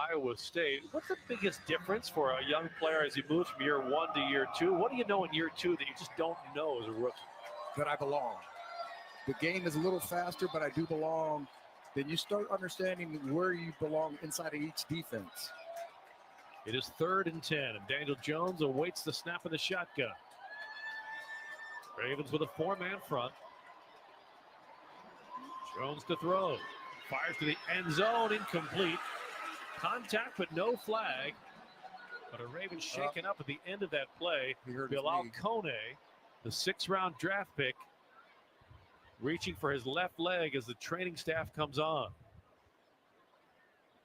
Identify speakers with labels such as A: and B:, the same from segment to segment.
A: Iowa State. What's the biggest difference for a young player as he moves from year 1 to year 2? What do you know in year 2 that you just don't know as a rookie?
B: That I belong. The game is a little faster, but I do belong. Then you start understanding where you belong inside of each defense.
A: It is 3rd and 10, and Daniel Jones awaits the snap of the shotgun. Ravens with a 4-man front. Jones to throw. Fires to the end zone, incomplete. Contact, but no flag. But a Ravens shaken up at the end of that play. Bilal Kone, the 6th-round draft pick, reaching for his left leg as the training staff comes on.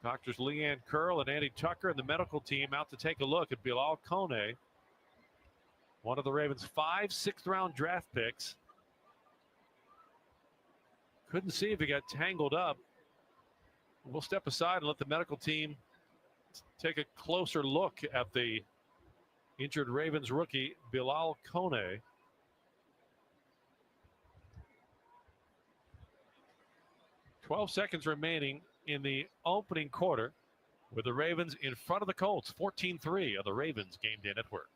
A: Doctors Leanne Curl and Andy Tucker and the medical team out to take a look at Bilal Kone, one of the Ravens' 5 6th-round draft picks. Couldn't see if he got tangled up. We'll step aside and let the medical team take a closer look at the injured Ravens rookie, Bilal Kone. "12 seconds remaining in the opening quarter with the Ravens in front of the Colts, 14-3 of the Ravens Game Day Network.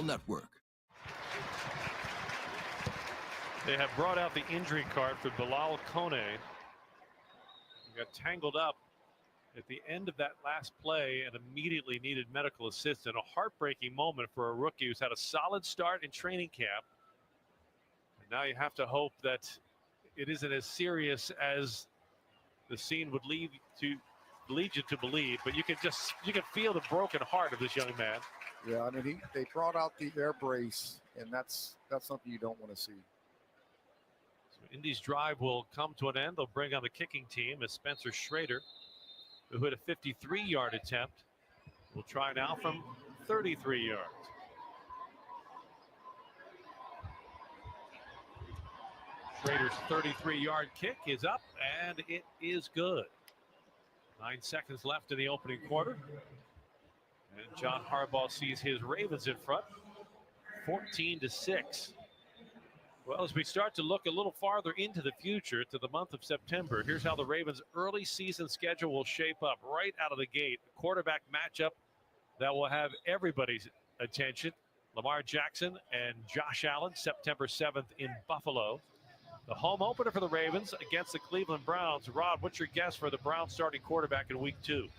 C: Network.
A: They have brought out the injury card for Bilal Kone. He got tangled up at the end of that last play and immediately needed medical assistance. A heartbreaking moment for a rookie who's had a solid start in training camp. And now you have to hope that it isn't as serious as the scene would lead you to believe, but you can feel the broken heart of this young man.
B: Yeah, I mean, they brought out the air brace, and that's something you don't want to see.
A: So Indy's drive will come to an end. They'll bring on the kicking team as Spencer Schrader, who hit a 53-yard attempt, will try now from 33 yards. Schrader's 33-yard kick is up, and it is good. 9 seconds left in the opening quarter. And John Harbaugh sees his Ravens in front, 14-6. Well, as we start to look a little farther into the future to the month of September, here's how the Ravens' early season schedule will shape up right out of the gate. A quarterback matchup that will have everybody's attention. Lamar Jackson and Josh Allen, September 7th in Buffalo. The home opener for the Ravens against the Cleveland Browns. Rod, what's your guess for the Browns starting quarterback in week 2?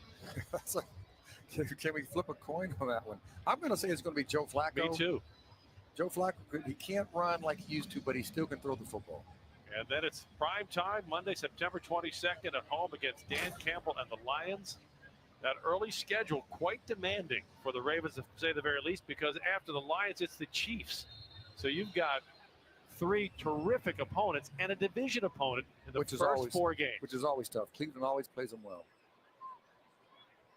B: Can we flip a coin on that one? I'm going to say it's going to be Joe Flacco.
A: Me too.
B: Joe Flacco, he can't run like he used to, but he still can throw the football.
A: And then it's prime time, Monday, September 22nd at home against Dan Campbell and the Lions. That early schedule quite demanding for the Ravens, to say the very least, because after the Lions, it's the Chiefs. So you've got 3 terrific opponents and a division opponent in the first 4 games.
B: Which is always tough. Cleveland always plays them well.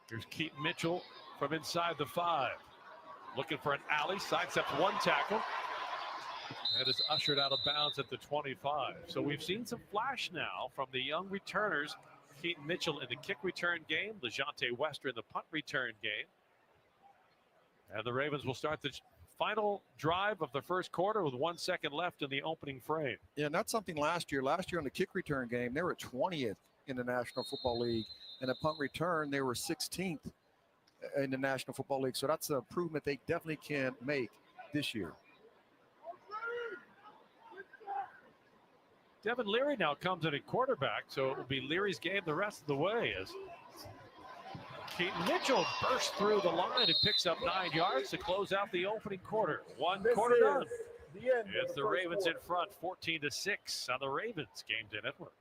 A: Here's Keaton Mitchell from inside the 5. Looking for an alley, sidesteps 1 tackle. And is ushered out of bounds at the 25. So we've seen some flash now from the young returners. Keaton Mitchell in the kick return game, LeJonte Wester in the punt return game. And the Ravens will start the final drive of the first quarter with 1 second left in the opening frame.
B: Yeah, and that's something last year. Last year on the kick return game, they were 20th in the National Football League. And a punt return, they were 16th in the National Football League. So that's an improvement they definitely can make this year.
A: Devin Leary now comes in at quarterback, so it will be Leary's game the rest of the way as Keaton Mitchell bursts through the line and picks up 9 yards to close out the opening quarter. 1 quarter done. It's the Ravens in front, 14-6 on the Ravens GameDay Network.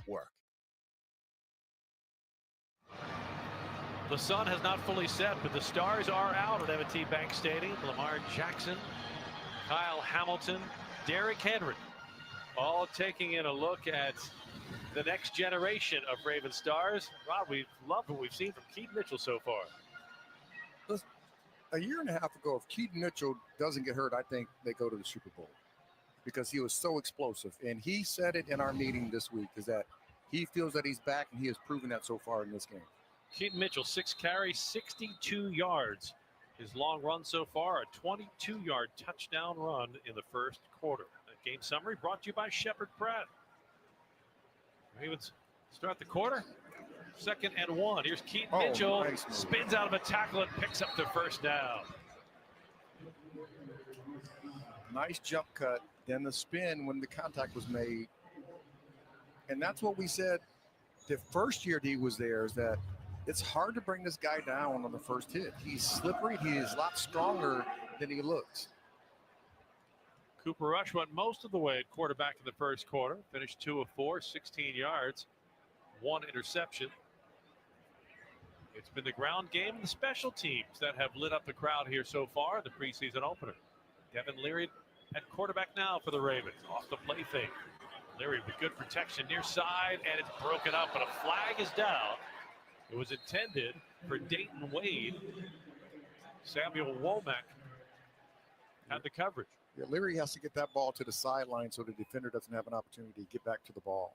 B: Work.
A: The sun has not fully set, but the stars are out at M&T Bank Stadium. Lamar Jackson, Kyle Hamilton, Derrick Henry, all taking in a look at the next generation of Raven stars. Rob, we've loved what we've seen from Keaton Mitchell so far.
B: A year and a half ago, if Keaton Mitchell doesn't get hurt, I think they go to the Super Bowl because he was so explosive. And he said it in our meeting this week, is that he feels that he's back, and he has proven that so far in this game.
A: Keaton Mitchell, 6 carries, 62 yards. His long run so far, a 22-yard touchdown run in the first quarter. That game summary brought to you by Shepherd Pratt. Ravens start the quarter. 2nd and 1. Here's Keaton Mitchell.
B: Nice.
A: Spins out of a tackle and picks up the first down.
B: Nice jump cut. Then the spin when the contact was made. And that's what we said the first year he was there, is that it's hard to bring this guy down on the first hit. He's slippery. He is a lot stronger than he looks.
A: Cooper Rush went most of the way at quarterback in the first quarter. Finished 2 of 4, 16 yards, 1 interception. It's been the ground game and the special teams that have lit up the crowd here so far in the preseason opener. Devin Leary at quarterback now for the Ravens. Off the play fake. Leary with good protection near side, and it's broken up, and a flag is down. It was intended for Dayton Wade. Samuel Womack had the coverage.
B: Yeah, Leary has to get that ball to the sideline so the defender doesn't have an opportunity to get back to the ball.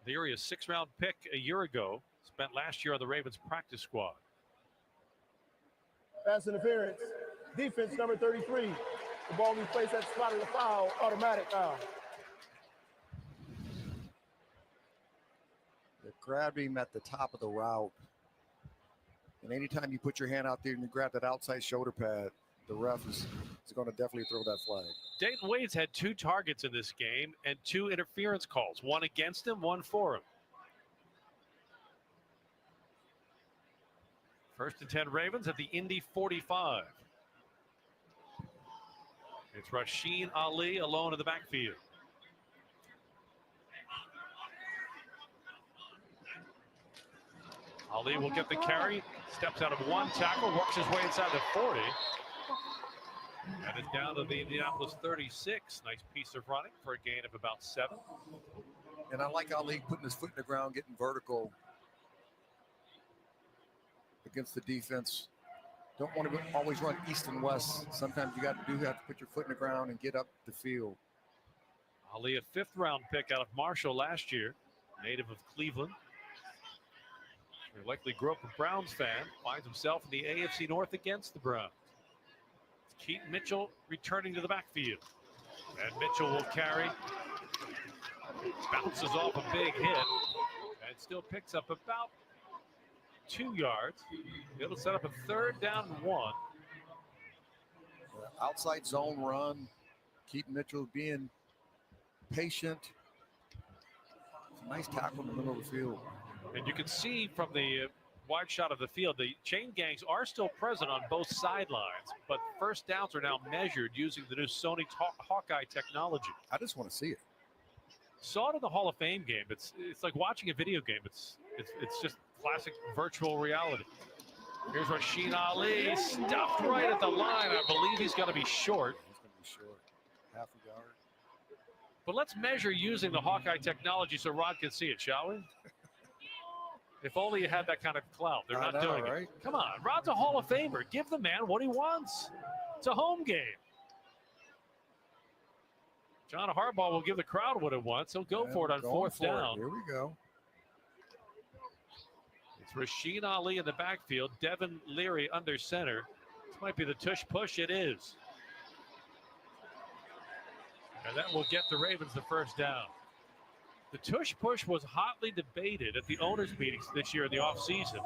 A: Leary, a 6th-round pick a year ago, spent last year on the Ravens practice squad.
D: Pass interference. Defense number 33. The ball we place at the spot of the foul, automatic foul.
B: They grabbed him at the top of the route. And anytime you put your hand out there and you grab that outside shoulder pad, the ref is going to definitely throw that flag.
A: Dayton Wade's had 2 targets in this game and 2 interference calls. 1 against him, 1 for him. 1st and 10 Ravens at the Indy 45. It's Rasheen Ali alone in the backfield. Ali will get the carry, steps out of 1 tackle, works his way inside the 40. And it's down to the Indianapolis 36. Nice piece of running for a gain of about 7.
B: And I like Ali putting his foot in the ground, getting vertical against the defense. Don't want to always run east and west. Sometimes you have to put your foot in the ground and get up the field.
A: Ali, a 5th-round pick out of Marshall last year, native of Cleveland. He likely grew up a Browns fan, finds himself in the AFC North against the Browns. Keaton Mitchell returning to the backfield. And Mitchell will carry. Bounces off a big hit. And still picks up about 2 yards. It'll set up a 3rd down and 1.
B: Outside zone run. Keaton Mitchell being patient. It's a nice tackle in the middle of the field.
A: And you can see from the wide shot of the field, the chain gangs are still present on both sidelines, but first downs are now measured using the new Sony Hawkeye technology.
B: I just want to see it.
A: Saw it in the Hall of Fame game. It's like watching a video game. It's just classic virtual reality. Here's Rasheen Ali, stuffed right at the line. I believe he's going to be short.
B: He's going to be short, half a yard.
A: But let's measure using the Hawkeye technology so Rod can see it, shall we? If only you had that kind of clout. They're not doing
B: right?
A: it. Come on, Rod's a Hall of Famer. Give the man what he wants. It's a home game. John Harbaugh will give the crowd what it wants. He'll go for it on 4th down.
B: Here we go.
A: It's Rasheen Ali in the backfield. Devin Leary under center. This might be the tush push. It is. And that will get the Ravens the 1st down. The tush push was hotly debated at the owners' meetings this year in the offseason.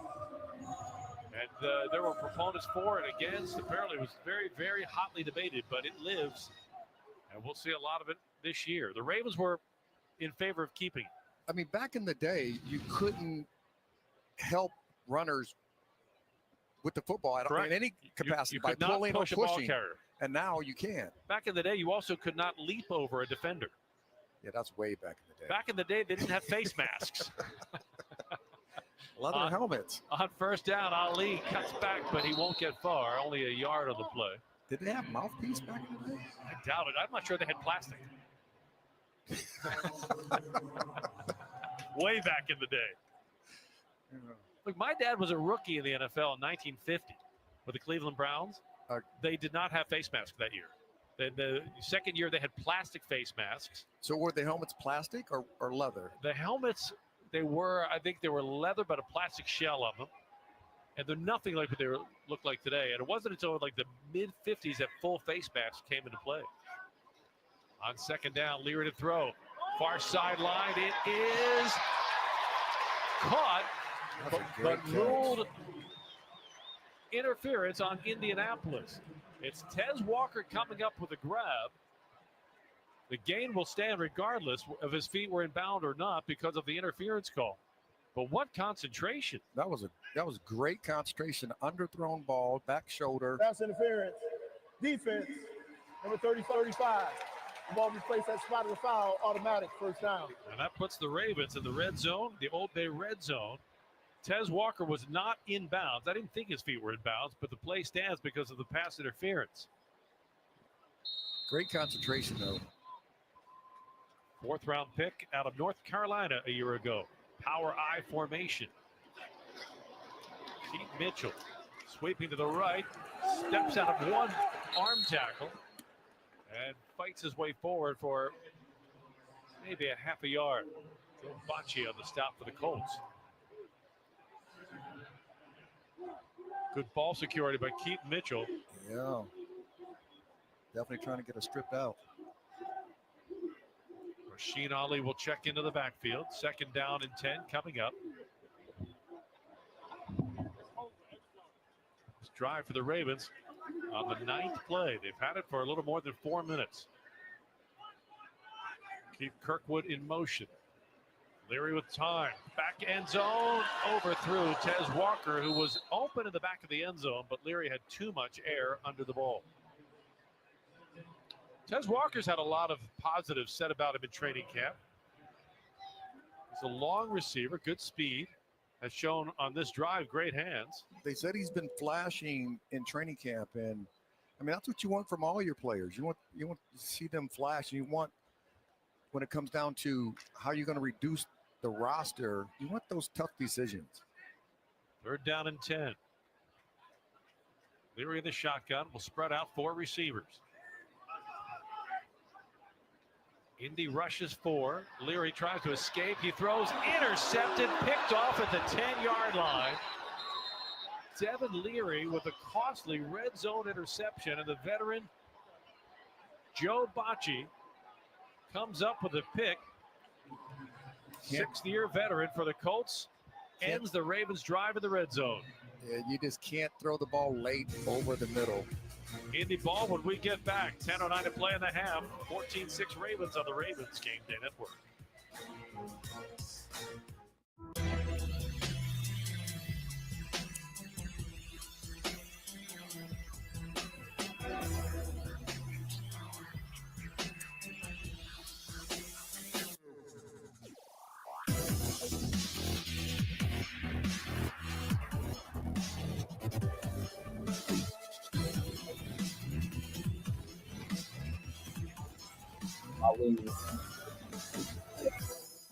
A: And there were proponents for and against. Apparently it was very, very hotly debated, but it lives. And we'll see a lot of it this year. The Ravens were in favor of keeping it.
B: I mean, back in the day, you couldn't help runners with the football in any capacity by pulling or pushing. And now you can.
A: Back in the day, you also could not leap over a defender.
B: Yeah, that's way back in the day.
A: Back in the day, they didn't have face masks.
B: Leather helmets.
A: On 1st down, Ali cuts back, but he won't get far. Only a yard on the play.
B: Did they have mouthpiece back in the day?
A: I doubt it. I'm not sure they had plastic. Way back in the day.
B: Yeah.
A: Look, my dad was a rookie in the NFL in 1950 with the Cleveland Browns. They did not have face masks that year. The 2nd year, they had plastic face masks.
B: So were the helmets plastic or leather?
A: The helmets, I think they were leather, but a plastic shell on them. And they're nothing like what they look like today. And it wasn't until like the mid-50s that full face masks came into play. On 2nd down, Leary to throw. Far sideline, it is caught, but ruled interference on Indianapolis. It's Tez Walker coming up with a grab. The gain will stand regardless of his feet were inbound or not because of the interference call. But what concentration.
B: That was great concentration. Underthrown ball, back shoulder.
D: Pass interference. Defense, number 35. The ball be placed at spot of the foul, automatic 1st down.
A: And that puts the Ravens in the red zone, the Old Bay red zone. Tez Walker was not in bounds. I didn't think his feet were in bounds, but the play stands because of the pass interference.
B: Great concentration, though.
A: 4th round pick out of North Carolina a year ago. Power I formation. Keaton Mitchell sweeping to the right, steps out of 1 arm tackle, and fights his way forward for maybe a half a yard. Joe Bocci on the stop for the Colts. Good ball security by Keith Mitchell.
B: Yeah. Definitely trying to get us stripped out.
A: Rasheen Ali will check into the backfield. 2nd down and 10 coming up. This drive for the Ravens on the 9th play. They've had it for a little more than 4 minutes. Keep Kirkwood in motion. Leary with time. Back end zone. Overthrew Tez Walker, who was open in the back of the end zone, but Leary had too much air under the ball. Tez Walker's had a lot of positives said about him in training camp. He's a long receiver, good speed. Has shown on this drive great hands.
B: They said he's been flashing in training camp, and I mean that's what you want from all your players. You want to see them flash, and you want, when it comes down to how you're going to reduce the roster, you want those tough decisions.
A: 3rd down and 10. Leary in the shotgun will spread out 4 receivers. Indy rushes 4. Leary tries to escape. He throws, intercepted, picked off at the 10-yard line. Devin Leary with a costly red zone interception, and the veteran Joe Bocci comes up with a pick. 6th-year veteran for the Colts ends the Ravens' drive in the red zone.
B: Yeah, you just can't throw the ball late over the middle.
A: Indy ball when we get back. 10:09 to play in the half. 14-6 Ravens on the Ravens Game Day Network.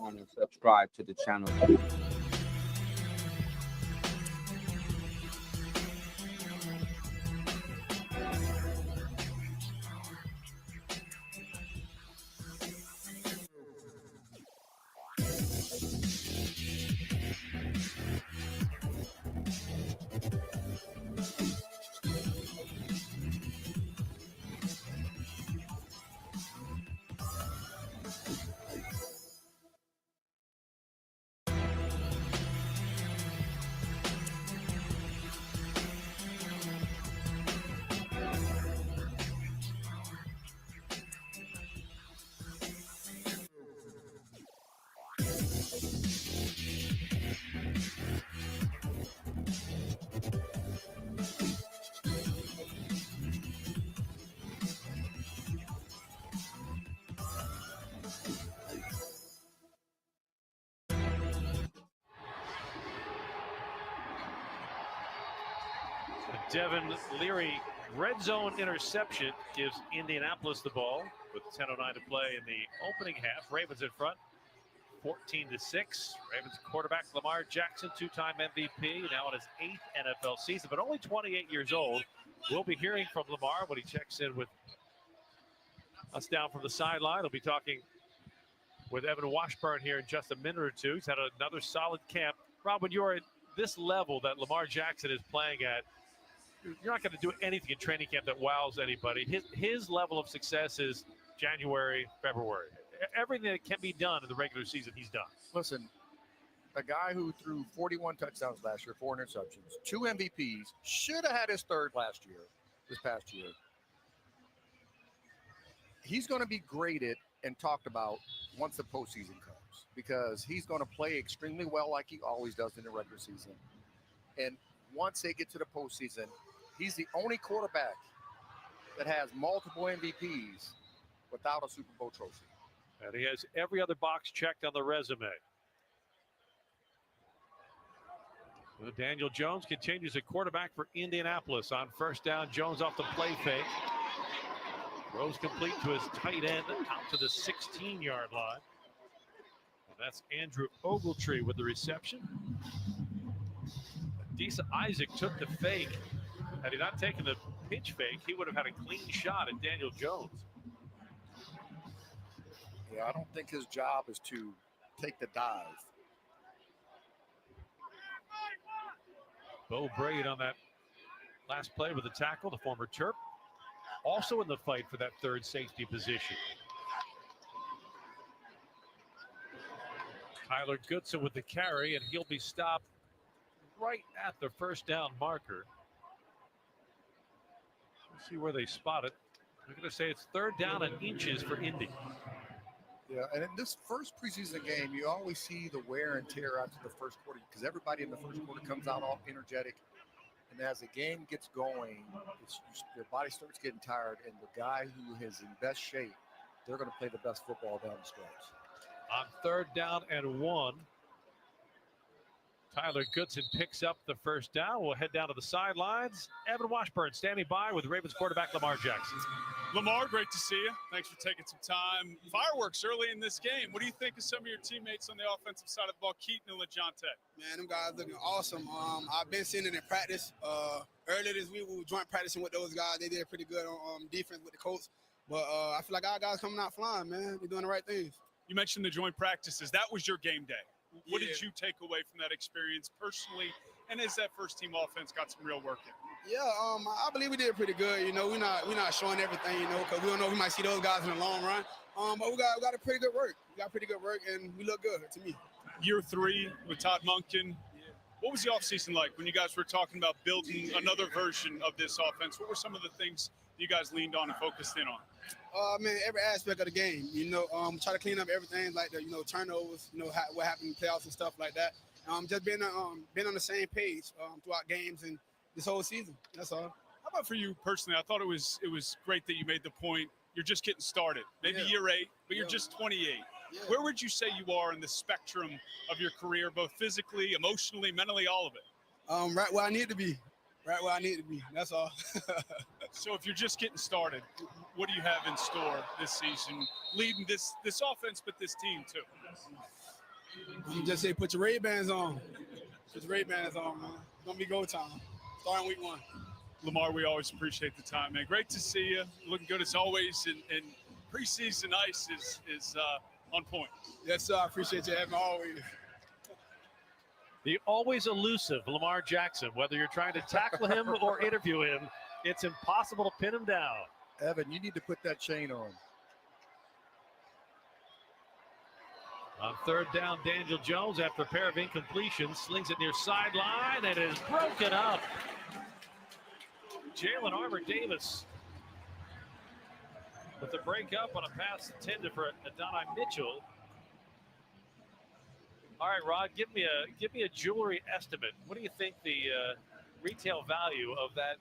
E: And subscribe to the channel. Devin Leary red zone interception gives Indianapolis the ball with 10:09 to play in the opening half. Ravens in front, 14-6. Ravens quarterback Lamar Jackson, 2-time MVP, now in his 8th NFL season, but only 28 years old. We'll be hearing from Lamar when he checks in with us down from the sideline. He'll be talking with Evan Washburn here in just a minute or two. He's had another solid camp. Rob, when you're at this level that Lamar Jackson is playing at, you're not going to do anything in training camp that wows anybody. His level of success is January, February. Everything that can be done in the regular season, he's done.
B: Listen, a guy who threw 41 touchdowns last year, 4 interceptions, 2 MVPs, should have had his 3rd this past year. He's going to be graded and talked about once the postseason comes, because he's going to play extremely well like he always does in the regular season. And once they get to the postseason, he's the only quarterback that has multiple MVPs without a Super Bowl trophy.
A: And he has every other box checked on the resume. Well, Daniel Jones continues at quarterback for Indianapolis. On 1st down, Jones off the play fake. Throws complete to his tight end out to the 16-yard line. And that's Andrew Ogletree with the reception. Adisa Isaac took the fake. Had he not taken the pitch fake, he would have had a clean shot at Daniel Jones.
B: Yeah, I don't think his job is to take the dive.
A: Bo Braid on that last play with the tackle, the former Terp. Also in the fight for that third safety position. Tyler Goodson with the carry, and he'll be stopped right at the first down marker. Let's see where they spot it. I'm going to say it's 3rd down and inches for Indy.
B: Yeah, and in this first preseason game, you always see the wear and tear after the first quarter because everybody in the first quarter comes out all energetic. And as the game gets going, their body starts getting tired, and the guy who is in best shape, they're going to play the best football down the stretch.
A: On 3rd down and 1, Tyler Goodson picks up the first down. We'll head down to the sidelines. Evan Washburn standing by with Ravens quarterback Lamar Jackson.
F: Lamar, great to see you. Thanks for taking some time. Fireworks early in this game. What do you think of some of your teammates on the offensive side of the ball, Keaton and LeJontay?
G: Man, them guys looking awesome. I've been seeing it in practice. Earlier this week, we were joint practicing with those guys. They did pretty good on defense with the Colts. But I feel like our guys coming out flying, man. They're doing the right things.
F: You mentioned the joint practices. That was your game day. What did you take away from that experience personally? And as that first team offense got some real work in?
G: Yeah, I believe we did pretty good. You know, we're not showing everything, you know, because we don't know if we might see those guys in the long run. But we got a pretty good work. We got pretty good work, and we look good to me.
F: Year 3 with Todd Monken. What was the offseason like when you guys were talking about building another version of this offense? What were some of the things you guys leaned on and focused in on?
G: Man, every aspect of the game. You know, try to clean up everything like the turnovers. You know what happened in playoffs and stuff like that. Just being on the same page throughout games and this whole season. That's all.
F: How about for you personally? I thought it was great that you made the point. You're just getting started. Maybe year 8, but you're just 28.
G: Yeah.
F: Where would you say you are in the spectrum of your career, both physically, emotionally, mentally, all of it?
G: Right where I need to be. Right where I need to be. That's all.
F: So if you're just getting started, what do you have in store this season, leading this offense, but this team too?
G: You just say put your Ray-Bans on. Put your Ray-Bans on, man. It's going to be go time. Starting week 1.
F: Lamar, we always appreciate the time, man. Great to see you. Looking good as always. And preseason ice is on point.
G: Yes, sir. I appreciate you having me always.
A: The always elusive Lamar Jackson. Whether you're trying to tackle him or interview him, it's impossible to pin him down.
B: Evan, you need to put that chain on.
A: On 3rd down, Daniel Jones, after a pair of incompletions, slings it near sideline and is broken up. Jalen Armour-Davis with the break up on a pass intended for Adonai Mitchell. All right, Rod, give me a jewelry estimate. What do you think the retail value of that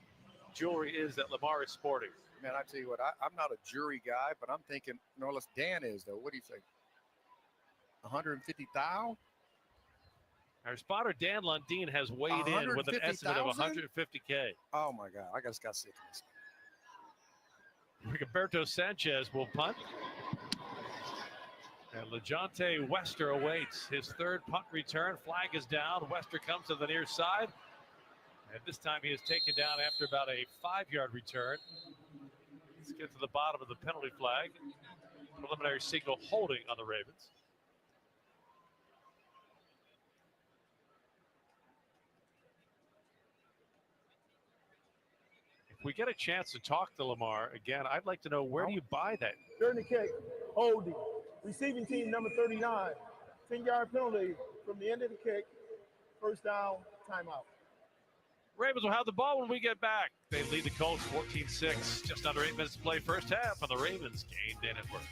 A: jewelry is that Lamar is sporting?
B: Man, I tell you what, I'm not a jewelry guy, but I'm thinking, no less Dan is, though. What do you think? 150,000?
A: Our spotter Dan Lundeen has weighed in with an estimate of 150K.
B: Oh my God, I just got sick of this.
A: Rigoberto Sanchez will punt. And LeJontay Wester awaits his 3rd punt return. Flag is down. Wester comes to the near side. And this time he is taken down after about a 5-yard return. Let's get to the bottom of the penalty flag. Preliminary signal holding on the Ravens. If we get a chance to talk to Lamar again, I'd like to know, where do you buy that?
D: During the kick, holding. Receiving team number 39. 10-yard penalty from the end of the kick. First down, timeout.
A: Ravens will have the ball when we get back. They lead the Colts 14-6. Just under 8 minutes to play first half on the Ravens GameDay Network.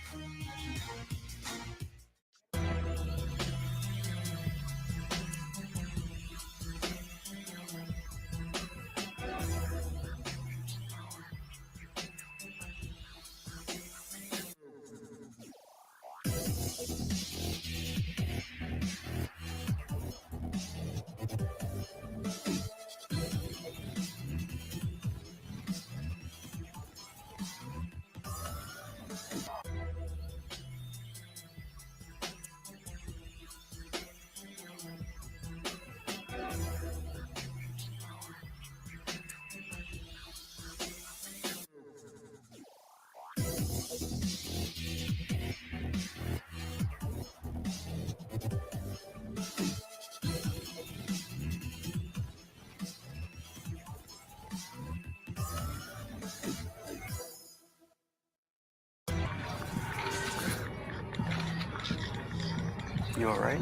H: You all right?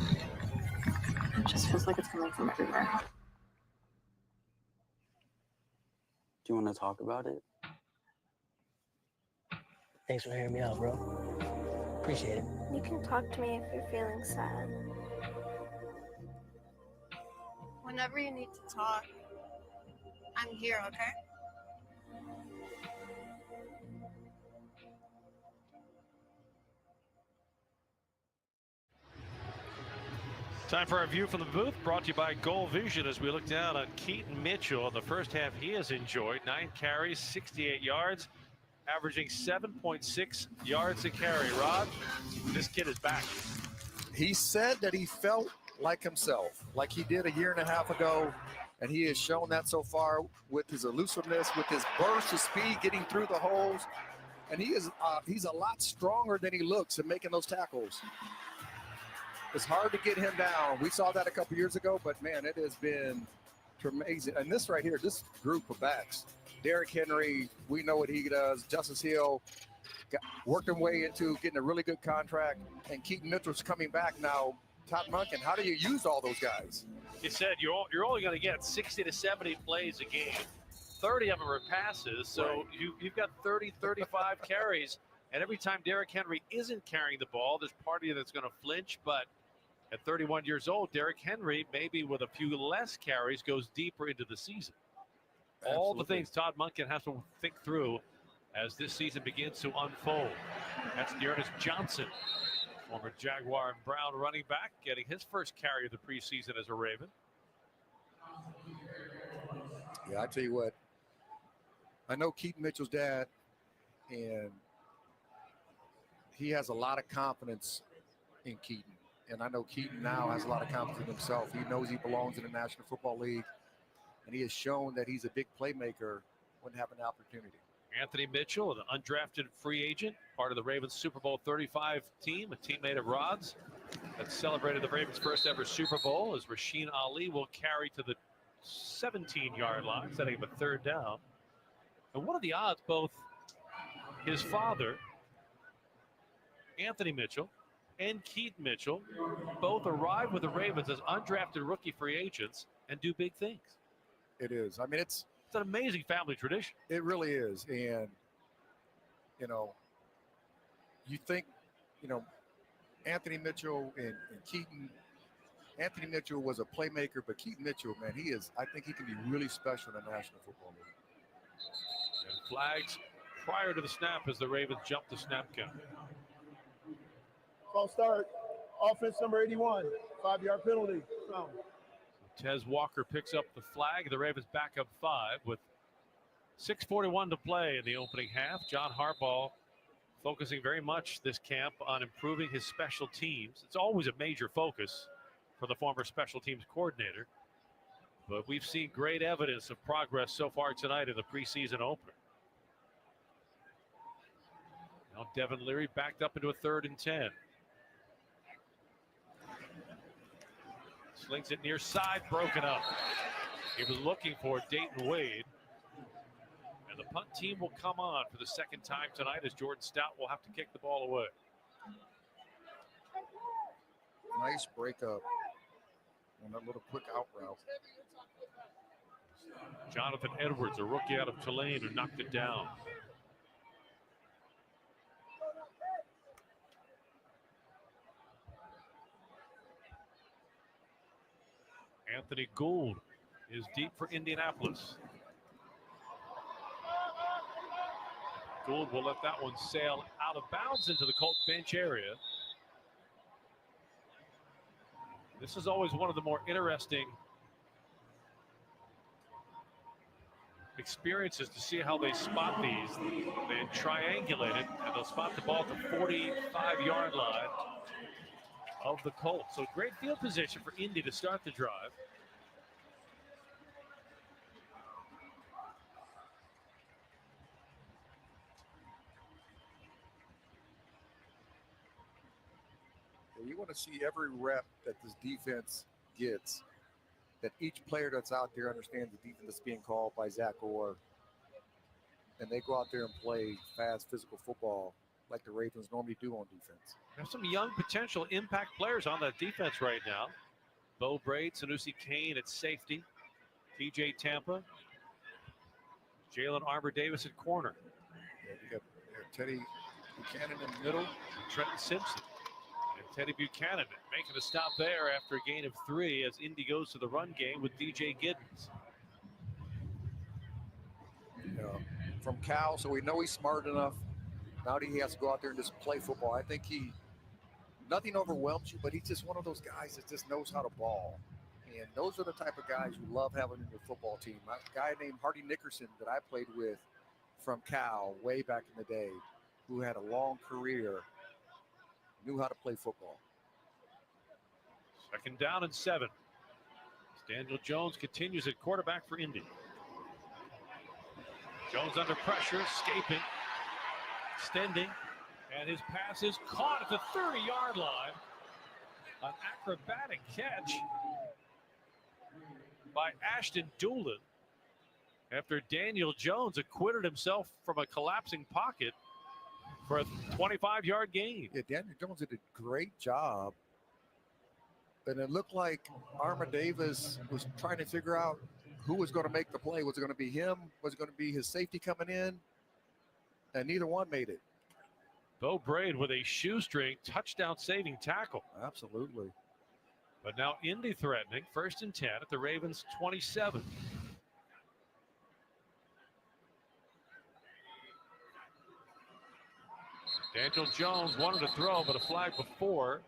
I: It just feels like it's coming from everywhere.
H: Do you want to talk about it?
J: Thanks for hearing me out, bro. Appreciate it.
K: You can talk to me if you're feeling sad.
L: Whenever you need to talk, I'm here, okay?
E: Time for our view from the booth, brought to you by Goal Vision as we look down on Keaton Mitchell. In the first half, he has enjoyed 9 carries, 68 yards, averaging 7.6 yards a carry. Rod, this kid is back.
B: He said that he felt like himself, like he did a year and a half ago, and he has shown that so far with his elusiveness, with his burst of speed, getting through the holes, and he's a lot stronger than he looks in making those tackles. It's hard to get him down. We saw that a couple years ago, but man, it has been amazing. And this right here, this group of backs, Derrick Henry, we know what he does. Justice Hill worked his way into getting a really good contract, and Keaton Mitchell's coming back now. Todd Monken, how do you use all those guys?
E: He said you're only going to get 60 to 70 plays a game. 30 of them are passes, so
B: right.
E: you've got 30, 35 carries, and every time Derrick Henry isn't carrying the ball, there's part of you that's going to flinch, but at 31 years old, Derrick Henry, maybe with a few less carries, goes deeper into the season.
B: Absolutely.
E: All the things Todd Monken has to think through as this season begins to unfold. That's Dearness Johnson, former Jaguar and Brown running back, getting his first carry of the preseason as a Raven.
B: Yeah, I tell you what, I know Keaton Mitchell's dad, and he has a lot of confidence in Keaton. And I know Keaton now has a lot of confidence in himself. He knows he belongs in the National Football League, and he has shown that he's a big playmaker when having the opportunity.
E: Anthony Mitchell, an undrafted free agent, part of the Ravens Super Bowl 35 team, a teammate of Rod's that celebrated the Ravens' first ever Super Bowl, as Rasheen Ali will carry to the 17-yard line, setting up a third down. And what are the odds both his father, Anthony Mitchell, and Keaton Mitchell both arrive with the Ravens as undrafted rookie free agents and do big things?
B: It is. I mean, it's
E: an amazing family tradition.
B: It really is. And, you know, you think, you know, Anthony Mitchell and Keaton, Anthony Mitchell was a playmaker, but Keaton Mitchell, man, I think he can be really special in the National Football League.
E: And flags prior to the snap as the Ravens jump the snap count.
D: False start. Offense number 81. 5-yard penalty. Foul.
E: Tez Walker picks up the flag. The Ravens back up 5 with 6:41 to play in the opening half. John Harbaugh focusing very much this camp on improving his special teams. It's always a major focus for the former special teams coordinator, but we've seen great evidence of progress so far tonight in the preseason opener. Now Devin Leary backed up into a 3rd and 10. Slings it near side, broken up. He was looking for Dayton Wade. And the punt team will come on for the second time tonight as Jordan Stout will have to kick the ball away.
B: Nice breakup on that little quick out route.
E: Jonathan Edwards, a rookie out of Tulane, who knocked it down. Anthony Gould is deep for Indianapolis. Gould will let that one sail out of bounds into the Colt bench area. This is always one of the more interesting experiences to see how they spot these. They triangulate it, and they'll spot the ball at the 45-yard line of the Colts. So great field position for Indy to start the drive.
B: You want to see every rep that this defense gets, that each player that's out there understands the defense that's being called by Zach Orr, and they go out there and play fast, physical football. like the Ravens normally do on defense.
A: There's some young potential impact players on that defense right now. Bo Braid, Sanusi Kane at safety. TJ Tampa. Jalen Arbor Davis at corner.
B: Yeah, you got Teddy Buchanan in the middle.
A: Trenton Simpson. And Teddy Buchanan making a stop there after a gain of 3 as Indy goes to the run game with DJ Giddens.
B: From Cal, so we know he's smart enough. Now that he has to go out there and just play football, I think nothing overwhelms you, but he's just one of those guys that just knows how to ball. And those are the type of guys you love having in your football team. A guy named Hardy Nickerson that I played with from Cal way back in the day, who had a long career, knew how to play football.
A: 2nd down and 7. Daniel Jones continues at quarterback for Indy. Jones under pressure, escaping, extending, and his pass is caught at the 30-yard line. An acrobatic catch by Ashton Doolin after Daniel Jones acquitted himself from a collapsing pocket for a 25-yard gain.
B: Yeah, Daniel Jones did a great job. And it looked like Arma Davis was trying to figure out who was going to make the play. Was it going to be him? Was it going to be his safety coming in? And neither one made it.
A: Bo Braid with a shoestring touchdown saving tackle.
B: Absolutely.
A: But now Indy threatening. 1st and 10 at the Ravens 27. Daniel Jones wanted to throw, but a flag before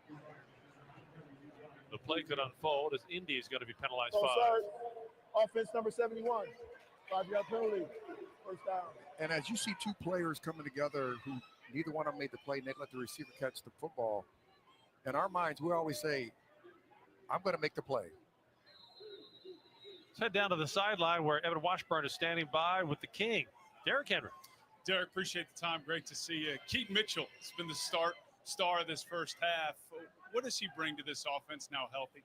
A: the play could unfold as Indy is going to be penalized 5.
D: Sorry. Offense number 71. 5-yard penalty. 1st down.
B: And as you see two players coming together who neither one of them made the play and they let the receiver catch the football, in our minds, we always say, I'm going to make the play.
A: Let's head down to the sideline where Evan Washburn is standing by with the King, Derrick Henry.
F: Derrick, appreciate the time. Great to see you. Keaton Mitchell has been the star of this first half. What does he bring to this offense now healthy?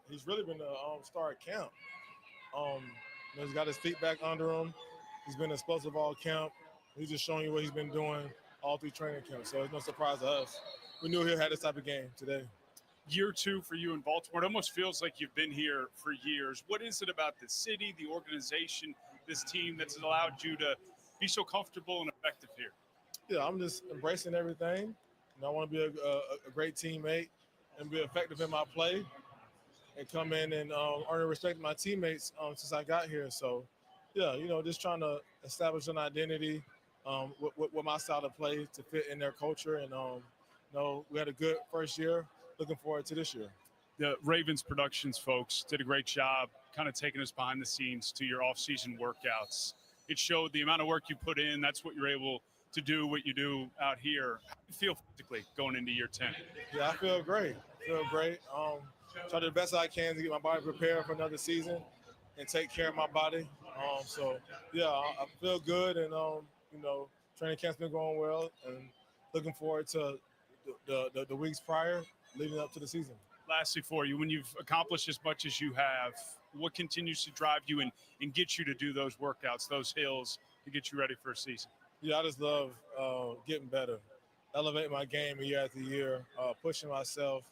D: He's really been the star at camp. He's got his feet back under him. He's been explosive all camp. He's just showing you what he's been doing all through training camp. So it's no surprise to us. We knew he'll have this type of game today.
F: Year 2 for you in Baltimore. It almost feels like you've been here for years. What is it about the city, the organization, this team that's allowed you to be so comfortable and effective here?
D: Yeah, I'm just embracing everything. I want to be a great teammate and be effective in my play and come in and earn the respect of my teammates since I got here. So, yeah, just trying to establish an identity with my style of play to fit in their culture. And, we had a good first year. Looking forward to this year.
F: The Ravens Productions folks did a great job kind of taking us behind the scenes to your off-season workouts. It showed the amount of work you put in. That's what you're able to do, what you do out here. How do you feel physically going into year 10?
D: Yeah, I feel great. Try to do the best I can to get my body prepared for another season and take care of my body. I feel good, and training camp's been going well, and looking forward to the weeks prior leading up to the season.
F: Lastly for you, when you've accomplished as much as you have, what continues to drive you and get you to do those workouts, those hills, to get you ready for a season?
D: Yeah, I just love getting better, elevating my game year after year, pushing myself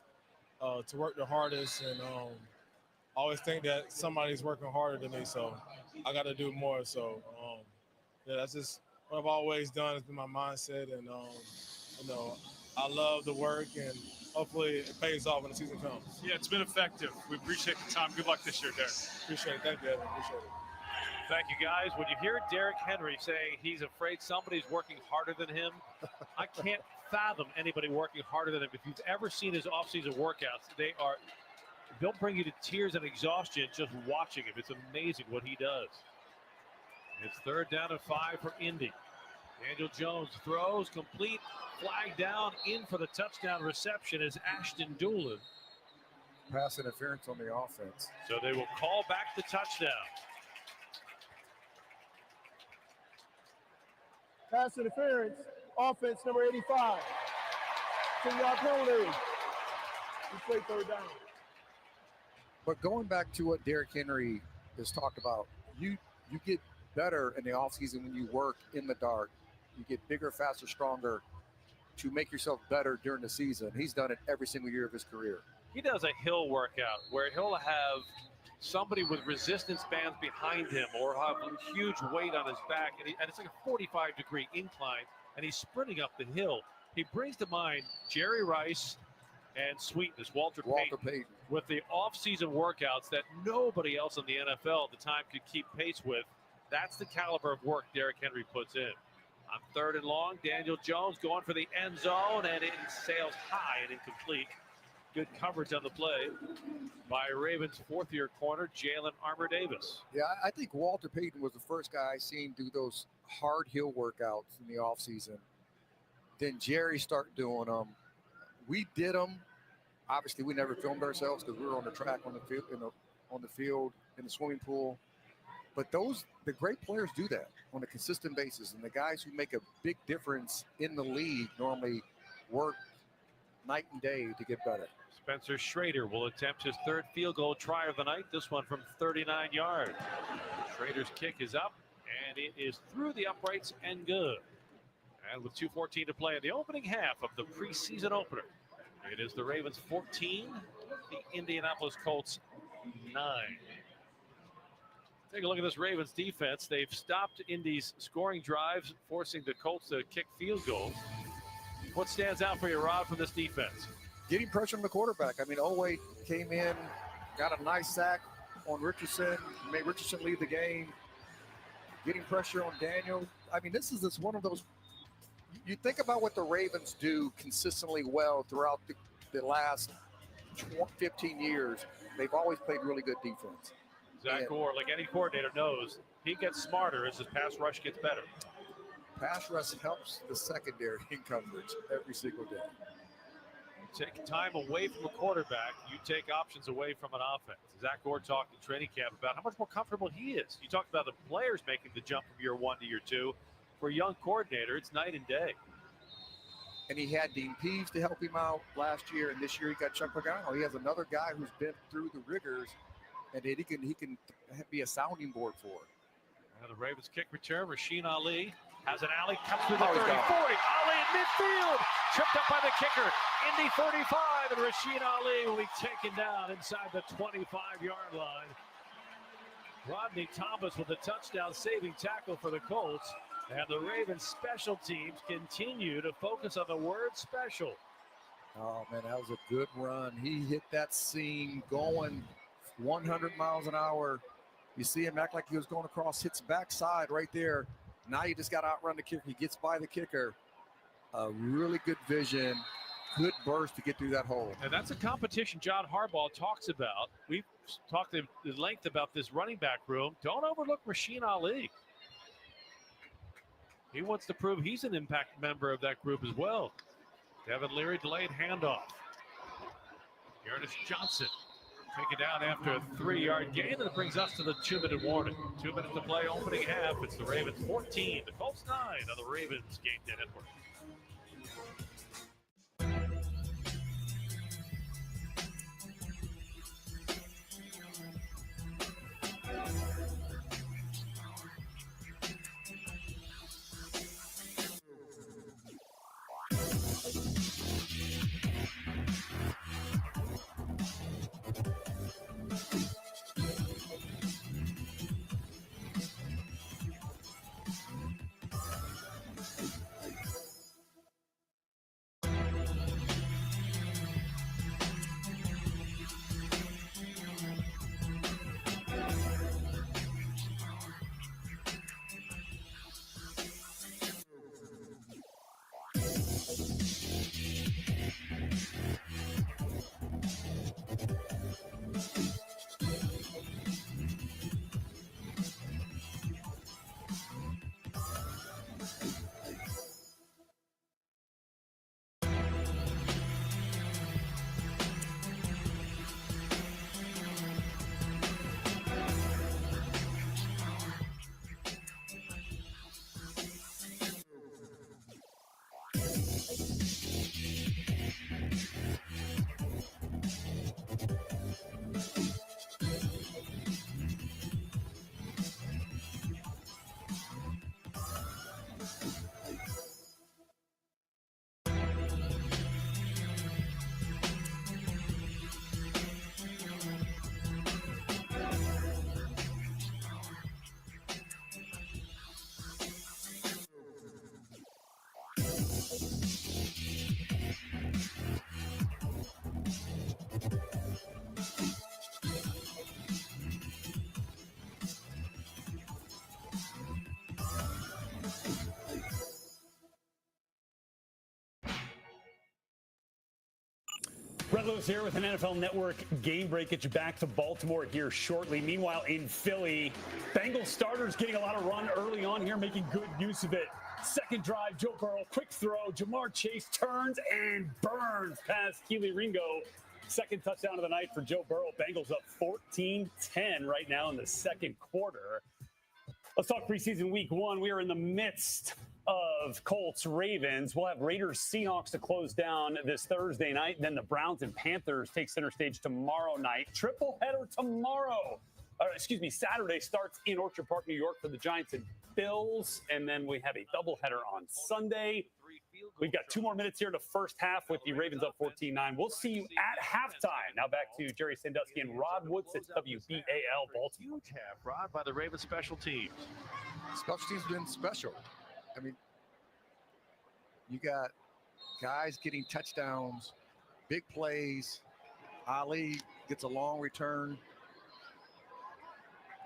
D: to work the hardest, and I always think that somebody's working harder than me, so I got to do more. So, that's just what I've always done. It's been my mindset, and I love the work, and hopefully it pays off when the season comes.
F: Yeah, it's been effective. We appreciate the time. Good luck this year, Derrick.
D: Appreciate it. Thank you, Evan. Appreciate it.
A: Thank you, guys. When you hear Derrick Henry saying he's afraid somebody's working harder than him, I can't fathom anybody working harder than him. If you've ever seen his offseason workouts, they'll bring you to tears and exhaustion just watching him. It's amazing what he does. It's 3rd down and 5 for Indy. Daniel Jones throws, complete, flag down, in for the touchdown reception is Ashton Doolin.
B: Pass interference on the offense.
A: So they will call back the touchdown.
D: Pass interference, offense number 85. 10-yard penalty. We play 3rd down.
B: But going back to what Derrick Henry has talked about, you get better in the offseason when you work in the dark You get bigger, faster, stronger to make yourself better during the season. He's done it every single year of his career.
A: He does a hill workout where he'll have somebody with resistance bands behind him or have a huge weight on his back, and it's like a 45-degree incline, and he's sprinting up the hill. He brings to mind Jerry Rice and Sweetness, Walter Payton, with the off-season workouts that nobody else in the NFL at the time could keep pace with. That's the caliber of work Derrick Henry puts in. On 3rd and long, Daniel Jones going for the end zone, and it sails high and incomplete. Good coverage on the play by Ravens fourth-year corner, Jalen Armour-Davis.
B: Yeah, I think Walter Payton was the first guy I seen do those hard hill workouts in the offseason. Then Jerry started doing them. We did them. Obviously, we never filmed ourselves because we were on the track, on the field, in the swimming pool. But the great players do that on a consistent basis. And the guys who make a big difference in the league normally work night and day to get better.
A: Spencer Schrader will attempt his 3rd field goal try of the night, this one from 39 yards. Schrader's kick is up, and it is through the uprights and good. And with 2:14 to play in the opening half of the preseason opener, it is the Ravens 14, the Indianapolis Colts 9. Take a look at this Ravens defense. They've stopped Indy's scoring drives, forcing the Colts to kick field goals. What stands out for you, Rob, from this defense?
B: Getting pressure on the quarterback. I mean, Oway came in, got a nice sack on Richardson, made Richardson lead the game. Getting pressure on Daniel. I mean, this is just one of those. You think about what the Ravens do consistently well throughout the last 15 years. They've always played really good defense.
A: Zach Orr, like any coordinator knows, he gets smarter as his pass rush gets better.
B: Pass rush helps the secondary in coverage every single day.
A: Take time away from a quarterback, you take options away from an offense. Zach Orr talked in training camp about how much more comfortable he is. You talked about the players making the jump from year 1 to year 2. For a young coordinator, it's night and day.
B: And he had Dean Peeves to help him out last year, and this year he got Chuck Pagano. He has another guy who's been through the rigors, and he can be a sounding board for it.
A: And the Ravens kick return, Rasheen Ali has an alley, comes through the 30, 40. Ali in midfield, tripped up by the kicker. Indy 35, and Rasheen Ali will be taken down inside the 25-yard line. Rodney Thomas with a touchdown saving tackle for the Colts. And the Ravens special teams continue to focus on the word special.
B: Oh, man, that was a good run. He hit that seam going 100 miles an hour. You see him act like he was going across, hits backside right there. Now you just got to outrun the kicker. He gets by the kicker. Really good vision, good burst to get through that hole.
A: And that's a competition John Harbaugh talks about. We've talked at length about this running back room. Don't overlook Rasheen Ali. He wants to prove he's an impact member of that group as well. Devin Leary delayed handoff. Ernest Johnson taken down after a 3-yard gain, and it brings us to the 2-minute warning. 2 minutes to play, opening half. It's the Ravens 14, the Colts 9 on the Ravens GameDay Network.
M: Glenn Lewis here with an NFL Network game break. Get you back to Baltimore here shortly. Meanwhile, in Philly, Bengals starters getting a lot of run early on here, making good use of it. Second drive, Joe Burrow, quick throw. Jamar Chase turns and burns past Keely Ringo. Second touchdown of the night for Joe Burrow. Bengals up 14-10 right now in the second quarter. Let's talk preseason week 1. We are in the midst of Colts Ravens. We'll have Raiders Seahawks to close down this Thursday night. Then the Browns and Panthers take center stage tomorrow night. Triple header tomorrow. Saturday starts in Orchard Park, New York for the Giants and Bills. And then we have a doubleheader on Sunday. We've got 2 more minutes here in the first half with the Ravens up 14-9. We'll see you at halftime. Now back to Jerry Sandusky and Rod Woods at WBAL Baltimore.
A: Huge half, Rod, by the Ravens special teams.
B: Special teams have been special. I mean, you got guys getting touchdowns, big plays. Ali gets a long return.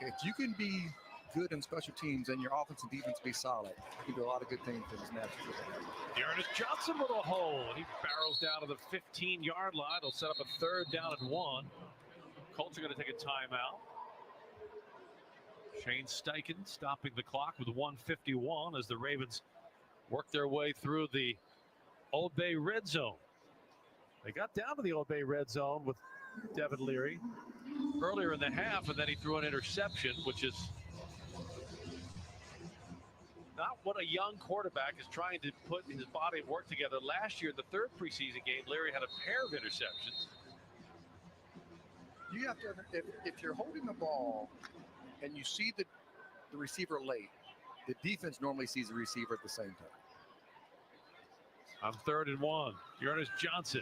B: If you can be good in special teams and your offense and defense be solid, you can do a lot of good things for this national football.
A: Ernest Johnson with a hole. He barrels down to the 15-yard line. He'll set up a 3rd down and 1. Colts are going to take a timeout. Shane Steichen stopping the clock with 1:51 as the Ravens work their way through the Old Bay red zone. They got down to the Old Bay red zone with Devin Leary earlier in the half, and then he threw an interception, which is not what a young quarterback is trying to put his body and work together. Last year, in the 3rd preseason game, Leary had a pair of interceptions.
B: You have to, if you're holding the ball and you see the receiver late, the defense normally sees the receiver at the same time.
A: On 3rd and 1, Ernest Johnson.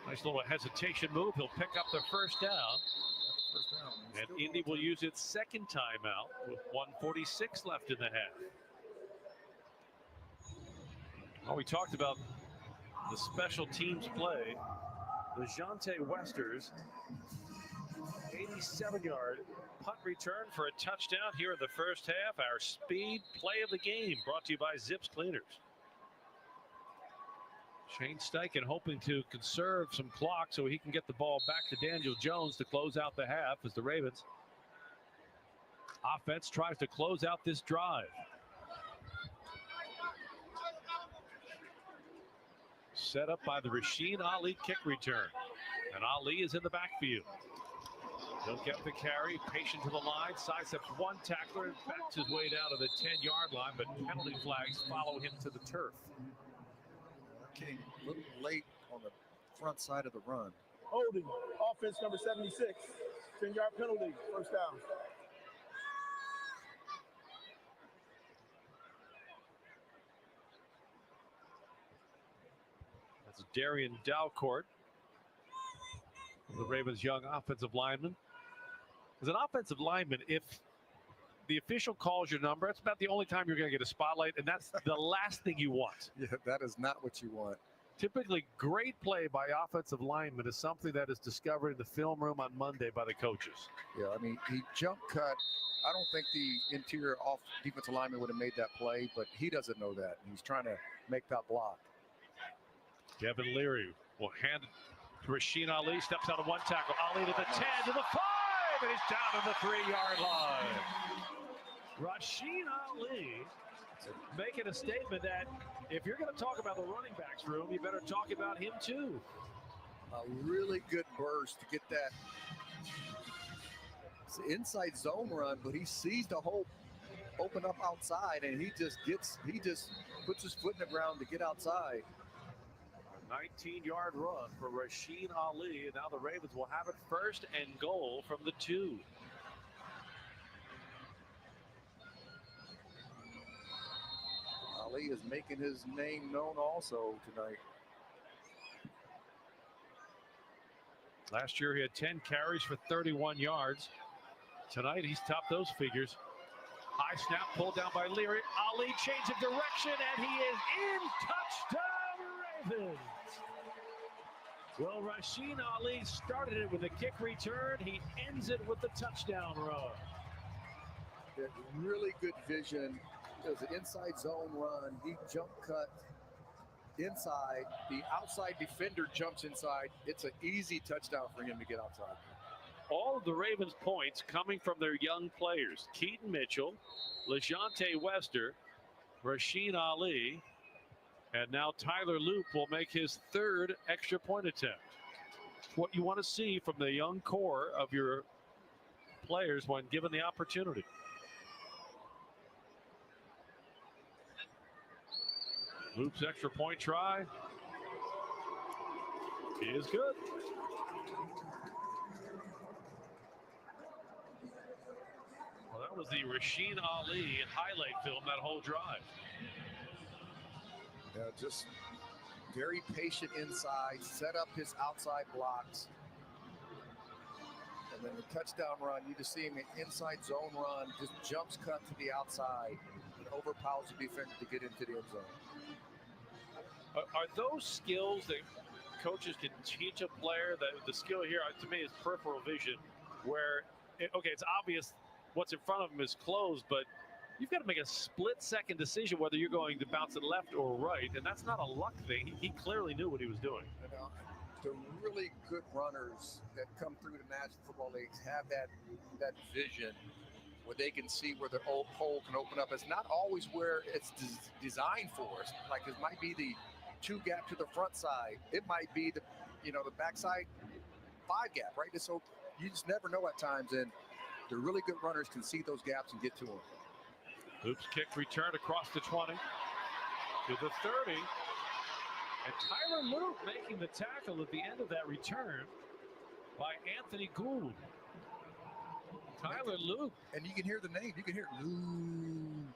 A: Nice little hesitation move. He'll pick up the 1st down. And Indy will use its 2nd timeout with 1:46 left in the half. Well, we talked about the special teams play. The Jante Westers 87-yard punt return for a touchdown here in the first half. Our speed play of the game brought to you by Zips Cleaners. Shane Steichen hoping to conserve some clock so he can get the ball back to Daniel Jones to close out the half as the Ravens offense tries to close out this drive. Set up by the Rasheen Ali kick return. And Ali is in the backfield. He'll get the carry, patient to the line, sidesteps one tackler and backs his way down to the 10-yard line, but penalty flags follow him to the turf.
B: Came a little late on the front side of the run.
N: Holding, offense number 76, 10-yard penalty, 1st down.
A: That's Darian Dalcourt, the Ravens' young offensive lineman. As an offensive lineman, if the official calls your number, that's about the only time you're going to get a spotlight, and that's the last thing you want.
B: Yeah, that is not what you want.
A: Typically, great play by offensive linemen is something that is discovered in the film room on Monday by the coaches.
B: Yeah, I mean, he jump cut. I don't think the interior off defensive lineman would have made that play, but he doesn't know that. He's trying to make that block.
A: Devin Leary will hand it to Rasheen Ali, steps out of one tackle. Ali to the 10, to the 5, and he's down to the 3-yard line. Rasheen Ali making a statement that if you're going to talk about the running backs room, you better talk about him too.
B: A really good burst to get that inside zone run, but he sees the hole open up outside, and he just puts his foot in the ground to get outside.
A: A 19-yard run for Rasheen Ali, and now the Ravens will have it 1st and goal from the 2.
B: Ali is making his name known also tonight.
A: Last year he had 10 carries for 31 yards. Tonight he's topped those figures. High snap pulled down by Leary. Ali change of direction, and he is in. Touchdown Ravens. Well, Rasheen Ali started it with a kick return. He ends it with the touchdown run.
B: Really good vision. It was an inside zone run. He jump cut inside, the outside defender jumps inside. It's an easy touchdown for him to get outside.
E: All of the Ravens' points coming from their young players. Keaton Mitchell, LeJontay Wester, Rasheen Ali, and now Tyler Loop will make his third extra point attempt. What you want to see from the young core of your players when given the opportunity. Loop's extra point try is good. Well, that was the Rasheen Ali highlight film, that whole drive.
B: Yeah, just very patient inside, set up his outside blocks. And then the touchdown run, you just see him an inside zone run, just jumps cut to the outside and overpowers the defender to get into the end zone.
E: Are those skills that coaches can teach a player? That the skill here, to me, is peripheral vision, where, okay, it's obvious what's in front of him is closed, but you've got to make a split-second decision whether you're going to bounce it left or right, and that's not a luck thing. He clearly knew what he was doing.
B: You know, the really good runners that come through the National Football Leagues have that vision where they can see where the old hole can open up. It's not always where it's designed for. Like it might be the 2 gap to the front side. It might be the backside 5 gap, right? And so you just never know at times, and the really good runners can see those gaps and get to them.
E: Loop's kick return across the 20 to the 30. And Tyler Loop making the tackle at the end of that return by Anthony Gould. Tyler Loop.
B: And you can hear the name. You can hear Loop.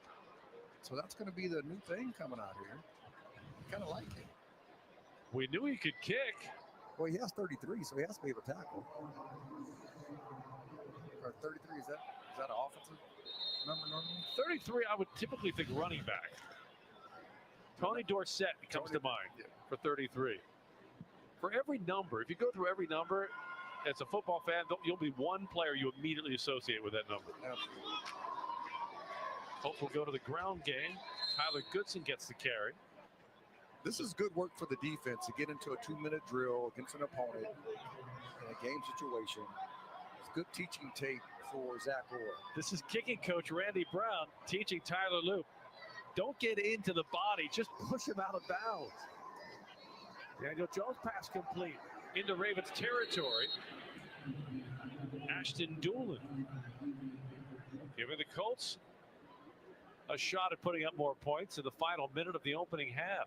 B: So that's going to be the new thing coming out here. Kind of like it.
E: We knew he could kick.
B: Well, he has 33, so he has to be able to tackle. Or 33, is that an offensive number normally?
E: 33, I would typically think running back. Tony Dorsett comes to mind for 33. For every number, if you go through every number, as a football fan, you'll be one player you immediately associate with that number.
B: Absolutely.
E: Colts will go to the ground game. Tyler Goodson gets the carry.
B: This is good work for the defense to get into a 2-minute drill against an opponent in a game situation. It's good teaching tape for Zach Orr.
E: This is kicking coach Randy Brown teaching Tyler Loop. Don't get into the body, just push him out of bounds. Daniel Jones pass complete into Ravens territory. Ashton Doolin giving the Colts a shot at putting up more points in the final minute of the opening half.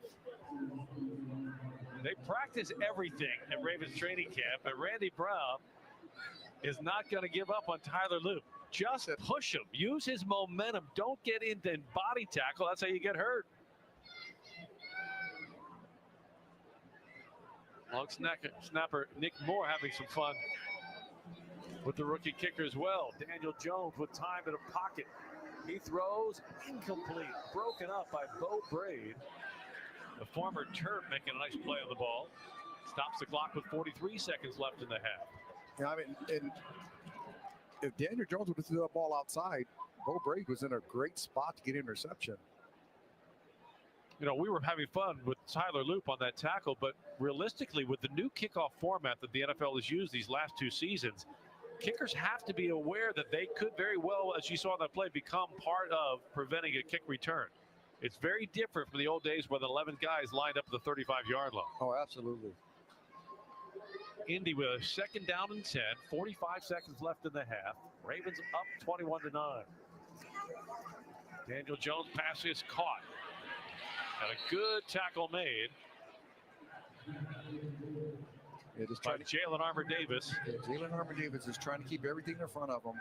E: They practice everything at Ravens training camp, and Randy Brown is not going to give up on Tyler Loop. Just push him. Use his momentum. Don't get into body tackle. That's how you get hurt. Long snapper Nick Moore having some fun with the rookie kicker as well. Daniel Jones with time in a pocket. He throws incomplete. Broken up by Bo Braid. The former Terp making a nice play on the ball. Stops the clock with 43 seconds left in the half.
B: Yeah, I mean, and if Daniel Jones would have threw that ball outside, Bo Braid was in a great spot to get interception.
E: You know, we were having fun with Tyler Loop on that tackle, but realistically, with the new kickoff format that the NFL has used these last 2 seasons, kickers have to be aware that they could very well, as you saw on that play, become part of preventing a kick return. It's very different from the old days when the 11 guys lined up at the 35-yard line.
B: Oh, absolutely.
E: Indy with a 2nd down and 10, 45 seconds left in the half. Ravens up 21-9. Daniel Jones pass is caught. And a good tackle made by Jalen Armour-Davis.
B: Yeah, Jalen Armour-Davis is trying to keep everything in front of him.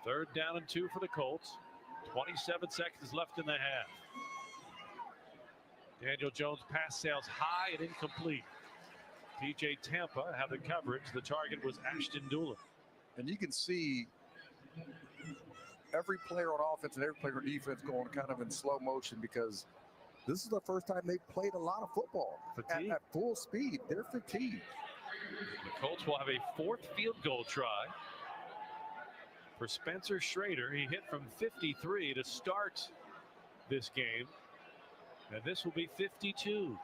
E: 3rd down and 2 for the Colts. 27 seconds left in the half. Daniel Jones pass sails high and incomplete. DJ Tampa had the coverage. The target was Ashton Doolin.
B: And you can see every player on offense and every player on defense going kind of in slow motion because this is the first time they've played a lot of football at full speed. They're fatigued.
E: The Colts will have a 4th field goal try for Spencer Schrader. He hit from 53 to start this game.
A: And this will be 52.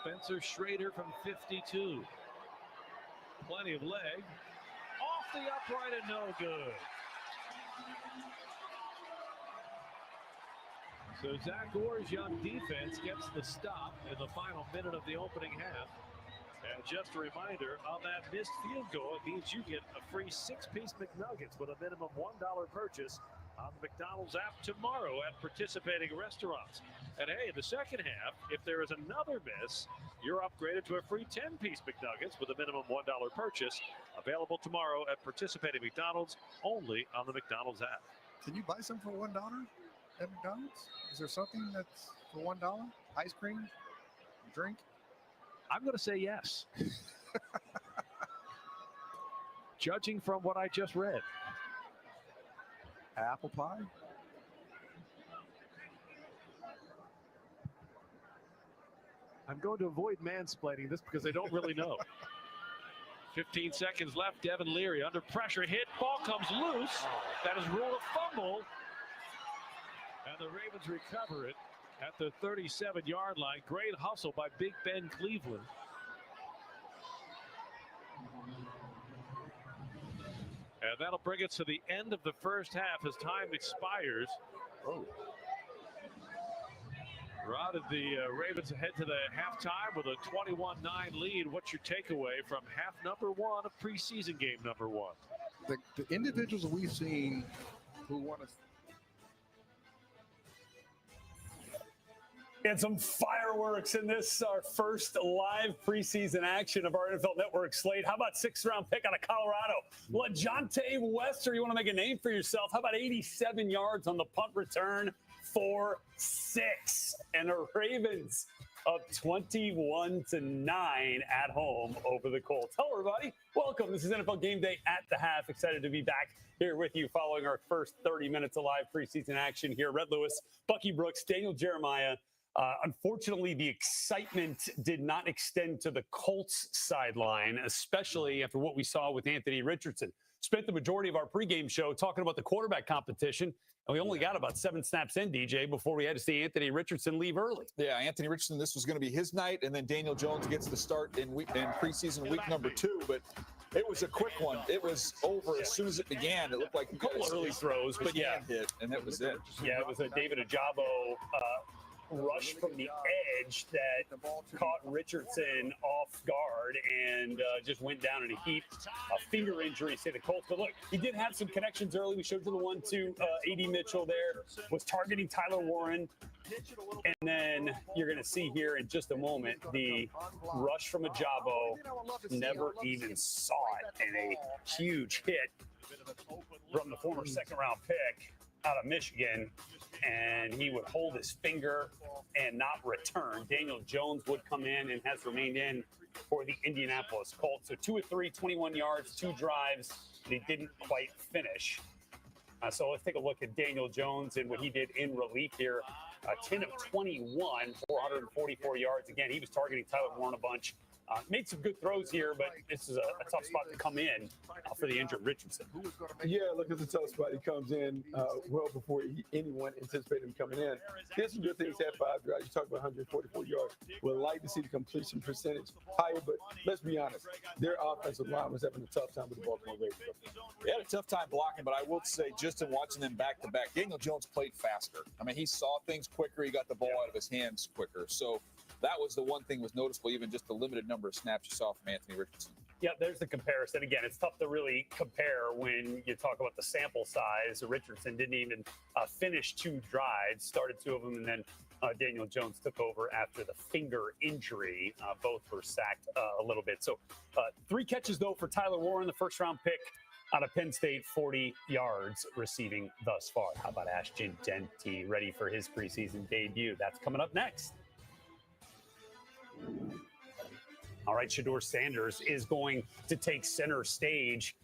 A: Spencer Schrader from 52. Plenty of leg. Off the upright and no good. So Zach Orr's young defense gets the stop in the final minute of the opening half. And just a reminder, on that missed field goal, it means you get a free 6-piece McNuggets with a minimum $1 purchase on the McDonald's app tomorrow at participating restaurants. And hey, in the second half, if there is another miss, you're upgraded to a free 10-piece McNuggets with a minimum $1 purchase. Available tomorrow at participating McDonald's, only on the McDonald's app.
B: Can you buy some for $1 at McDonald's? Is there something that's for $1? Ice cream? Drink?
A: I'm going to say yes. Judging from what I just read.
B: Apple pie?
A: I'm going to avoid mansplaining this because I don't really know. 15 seconds left. Devin Leary under pressure. Hit. Ball comes loose. That is ruled a fumble. And the Ravens recover it at the 37-yard line. Great hustle by Big Ben Cleveland. And that'll bring us to the end of the first half as time expires. Routed the Ravens ahead to the halftime with a 21-9 lead. What's your takeaway from half number one of preseason game number one?
B: The individuals we've seen who want to.
M: And some fireworks in this, our first live preseason action of our NFL Network slate. How about 6th-round pick out of Colorado? LaJohntay Wester, you want to make a name for yourself. How about 87 yards on the punt return for 6? And the Ravens up 21-9 at home over the Colts. Hello, everybody. Welcome. This is NFL Game Day at the half. Excited to be back here with you following our first 30 minutes of live preseason action here. Red Lewis, Bucky Brooks, Daniel Jeremiah. Unfortunately, the excitement did not extend to the Colts sideline, especially after what we saw with Anthony Richardson. Spent the majority of our pregame show talking about the quarterback competition, and we only got about 7 snaps in, DJ, before we had to see Anthony Richardson leave early.
O: Yeah, Anthony Richardson, this was going to be his night, and then Daniel Jones gets the start in preseason week number 2, but it was a quick one. It was over as soon as it began. It looked like
M: a couple early throws, but yeah.
O: Hit, and that was it.
M: Yeah, it was a David Ajabo rush from the edge that caught Richardson off guard and just went down in a heap. A finger injury, say the Colts. But look, he did have some connections early. We showed you the 1-2. A.D. Mitchell there was targeting Tyler Warren. And then you're going to see here in just a moment the rush from Ajabo. Never even saw it. And a huge hit from the former second-round pick out of Michigan. And he would hold his finger and not return. Daniel Jones would come in and has remained in for the Indianapolis Colts. So 2 of 3, 21 yards, 2 drives. They didn't quite finish. So let's take a look at Daniel Jones and what he did in relief here. 10 of 21, 444 yards. Again, he was targeting Tyler Warren a bunch. Made some good throws here, but this is a tough spot to come in for the injured Richardson.
N: Yeah, look, it's a tough spot. He comes in well before anyone anticipated him coming in. Here's some good things. Had 5 drives. You talk about 144 yards. We'd like to see the completion percentage higher, but let's be honest. Their offensive line was having a tough time with the Baltimore Ravens.
O: They had a tough time blocking, but I will say, just in watching them back-to-back, Daniel Jones played faster. I mean, he saw things quicker. He got the ball out of his hands quicker. So that was the one thing was noticeable, even just the limited number of snaps you saw from Anthony Richardson.
M: Yeah, there's the comparison. Again, it's tough to really compare when you talk about the sample size. Richardson didn't even finish 2 drives, started 2 of them, and then Daniel Jones took over after the finger injury. Both were sacked a little bit. So 3 catches, though, for Tyler Warren, the first-round pick out of Penn State, 40 yards receiving thus far. How about Ashton Jeanty ready for his preseason debut? That's coming up next. All right, Shedeur Sanders is going to take center stage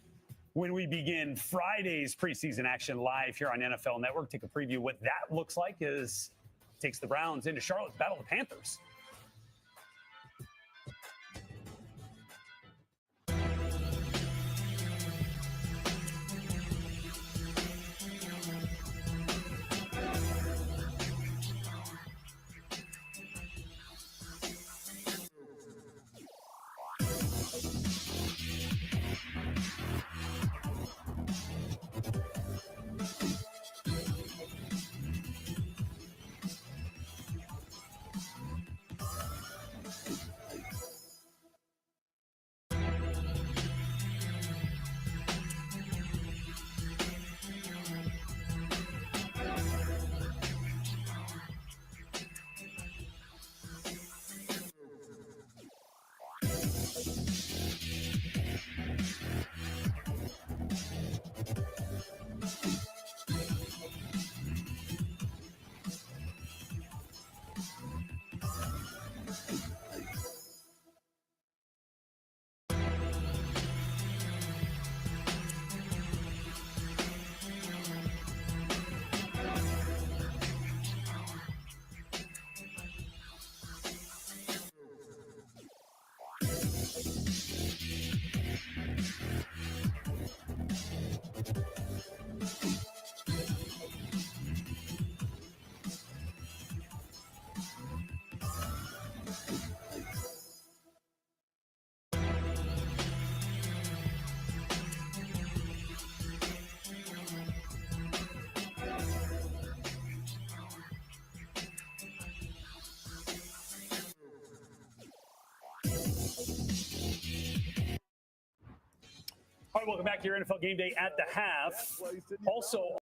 M: when we begin Friday's preseason action live here on NFL Network. Take a preview of what that looks like as takes the Browns into Charlotte, battle the Panthers. right, welcome back here, NFL Game Day at the half. Also,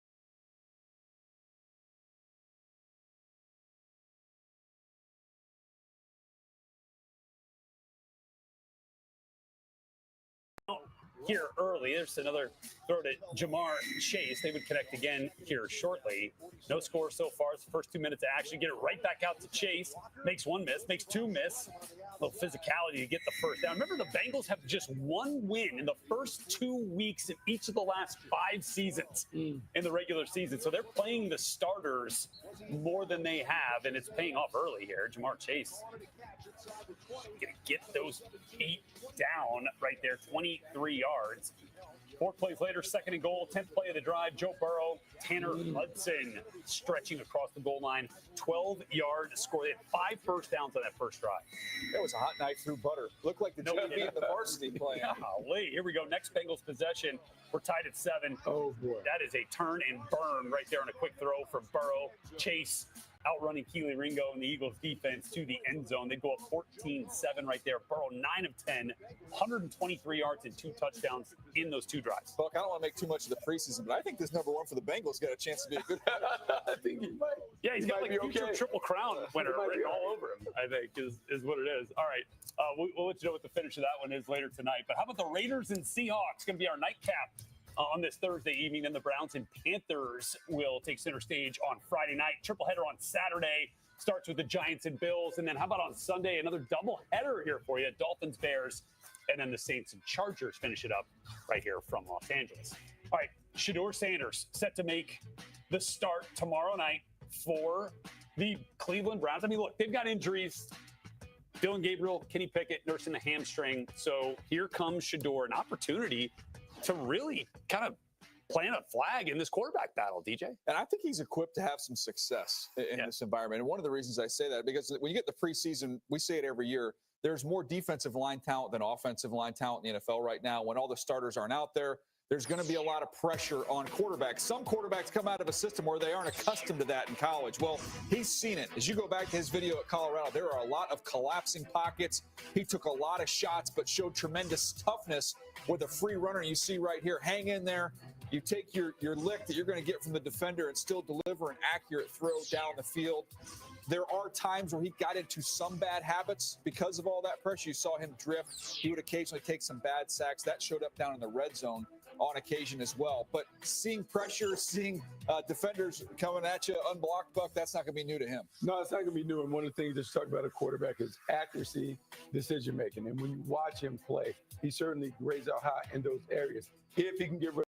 M: here early. There's another throw to Jamar Chase. They would connect again here shortly. No score so far. It's the first 2 minutes of action. Get it right back out to Chase. Makes one miss, makes two miss. A little physicality to get the first down. Remember, the Bengals have just one win in the first 2 weeks in each of the last 5 seasons in the regular season. So they're playing the starters more than they have, and it's paying off early here. Jamar Chase gonna get those feet down right there, 23 yards. 4 plays later, 2nd and goal, 10th play of the drive. Joe Burrow, Tanner Hudson stretching across the goal line, 12-yard score. They had 5 first downs on that first drive.
O: That was a hot night through butter. Looked like the Joe beat the varsity play.
M: Golly, here we go. Next Bengals possession. We're tied at 7.
N: Oh, boy.
M: That is a turn and burn right there on a quick throw from Burrow. Chase outrunning Keely Ringo and the Eagles defense to the end zone. They go up 14-7 right there. Burrow 9 of 10, 123 yards and 2 touchdowns in those 2 drives.
O: Buck, I don't want to make too much of the preseason, but I think this number 1 for the Bengals got a chance to be a good.
N: I think he might.
M: Yeah, he's got like a future Triple Crown winner written all over him, I think, is what it is. All right, we'll let you know what the finish of that one is later tonight. But how about the Raiders and Seahawks? Going to be our nightcap on this Thursday evening. Then the Browns and Panthers will take center stage on Friday night. Triple header on Saturday starts with the Giants and Bills. And then how about on Sunday, another double header here for you, Dolphins, Bears, and then the Saints and Chargers finish it up right here from Los Angeles. All right, Shedeur Sanders set to make the start tomorrow night for the Cleveland Browns. I mean, look, they've got injuries. Dylan Gabriel, Kenny Pickett nursing the hamstring. So here comes Shedeur, an opportunity to really kind of plant a flag in this quarterback battle, DJ.
O: And I think he's equipped to have some success in this environment. And one of the reasons I say that, because when you get the preseason, we say it every year, there's more defensive line talent than offensive line talent in the NFL right now. When all the starters aren't out there, there's going to be a lot of pressure on quarterbacks. Some quarterbacks come out of a system where they aren't accustomed to that in college. Well, he's seen it. As you go back to his video at Colorado, there are a lot of collapsing pockets. He took a lot of shots, but showed tremendous toughness with a free runner you see right here. Hang in there. You take your lick that you're going to get from the defender and still deliver an accurate throw down the field. There are times where he got into some bad habits because of all that pressure. You saw him drift. He would occasionally take some bad sacks. That showed up down in the red zone on occasion as well. But seeing pressure, seeing defenders coming at you unblocked, Buck, that's not going to be new to him.
N: No, it's not going to be new. And one of the things that's talked about a quarterback is accuracy, decision-making. And when you watch him play, he certainly grades out high in those areas. If he can get rid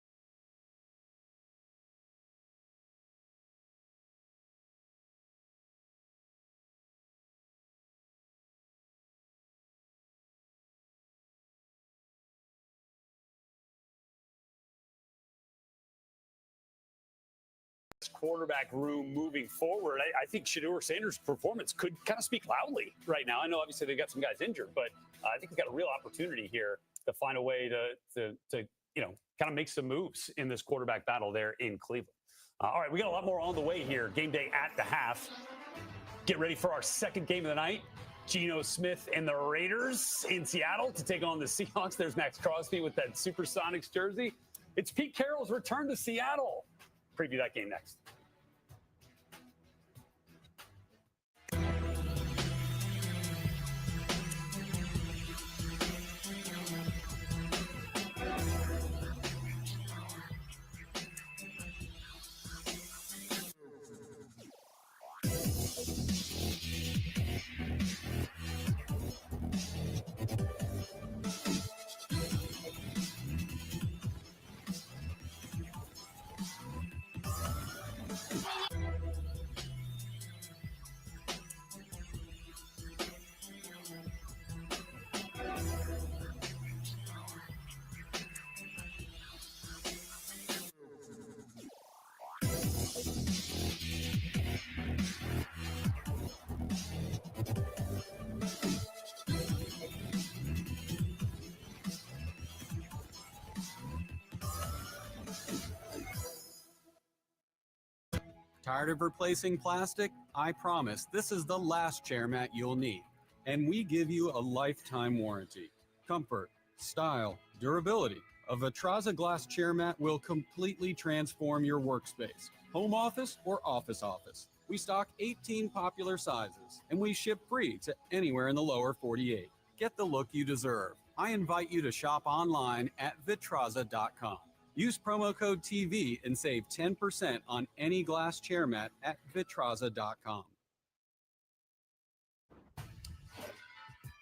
M: quarterback room moving forward, I think Shedeur Sanders' performance could kind of speak loudly right now. I know obviously they've got some guys injured, but I think we've got a real opportunity here to find a way to kind of make some moves in this quarterback battle there in Cleveland. All right, we got a lot more on the way here. Game day at the half. Get ready for our second game of the night. Geno Smith and the Raiders in Seattle to take on the Seahawks. There's Max Crosby with that Supersonics jersey. It's Pete Carroll's return to Seattle. Preview that game next.
P: Tired of replacing plastic? I promise this is the last chair mat you'll need. And we give you a lifetime warranty. Comfort, style, durability, A Vitraza glass chair mat will completely transform your workspace, home office or office. We stock 18 popular sizes, and we ship free to anywhere in the lower 48. Get the look you deserve. I invite you to shop online at Vitraza.com. Use promo code TV and save 10% on any glass chair mat at Vitraza.com.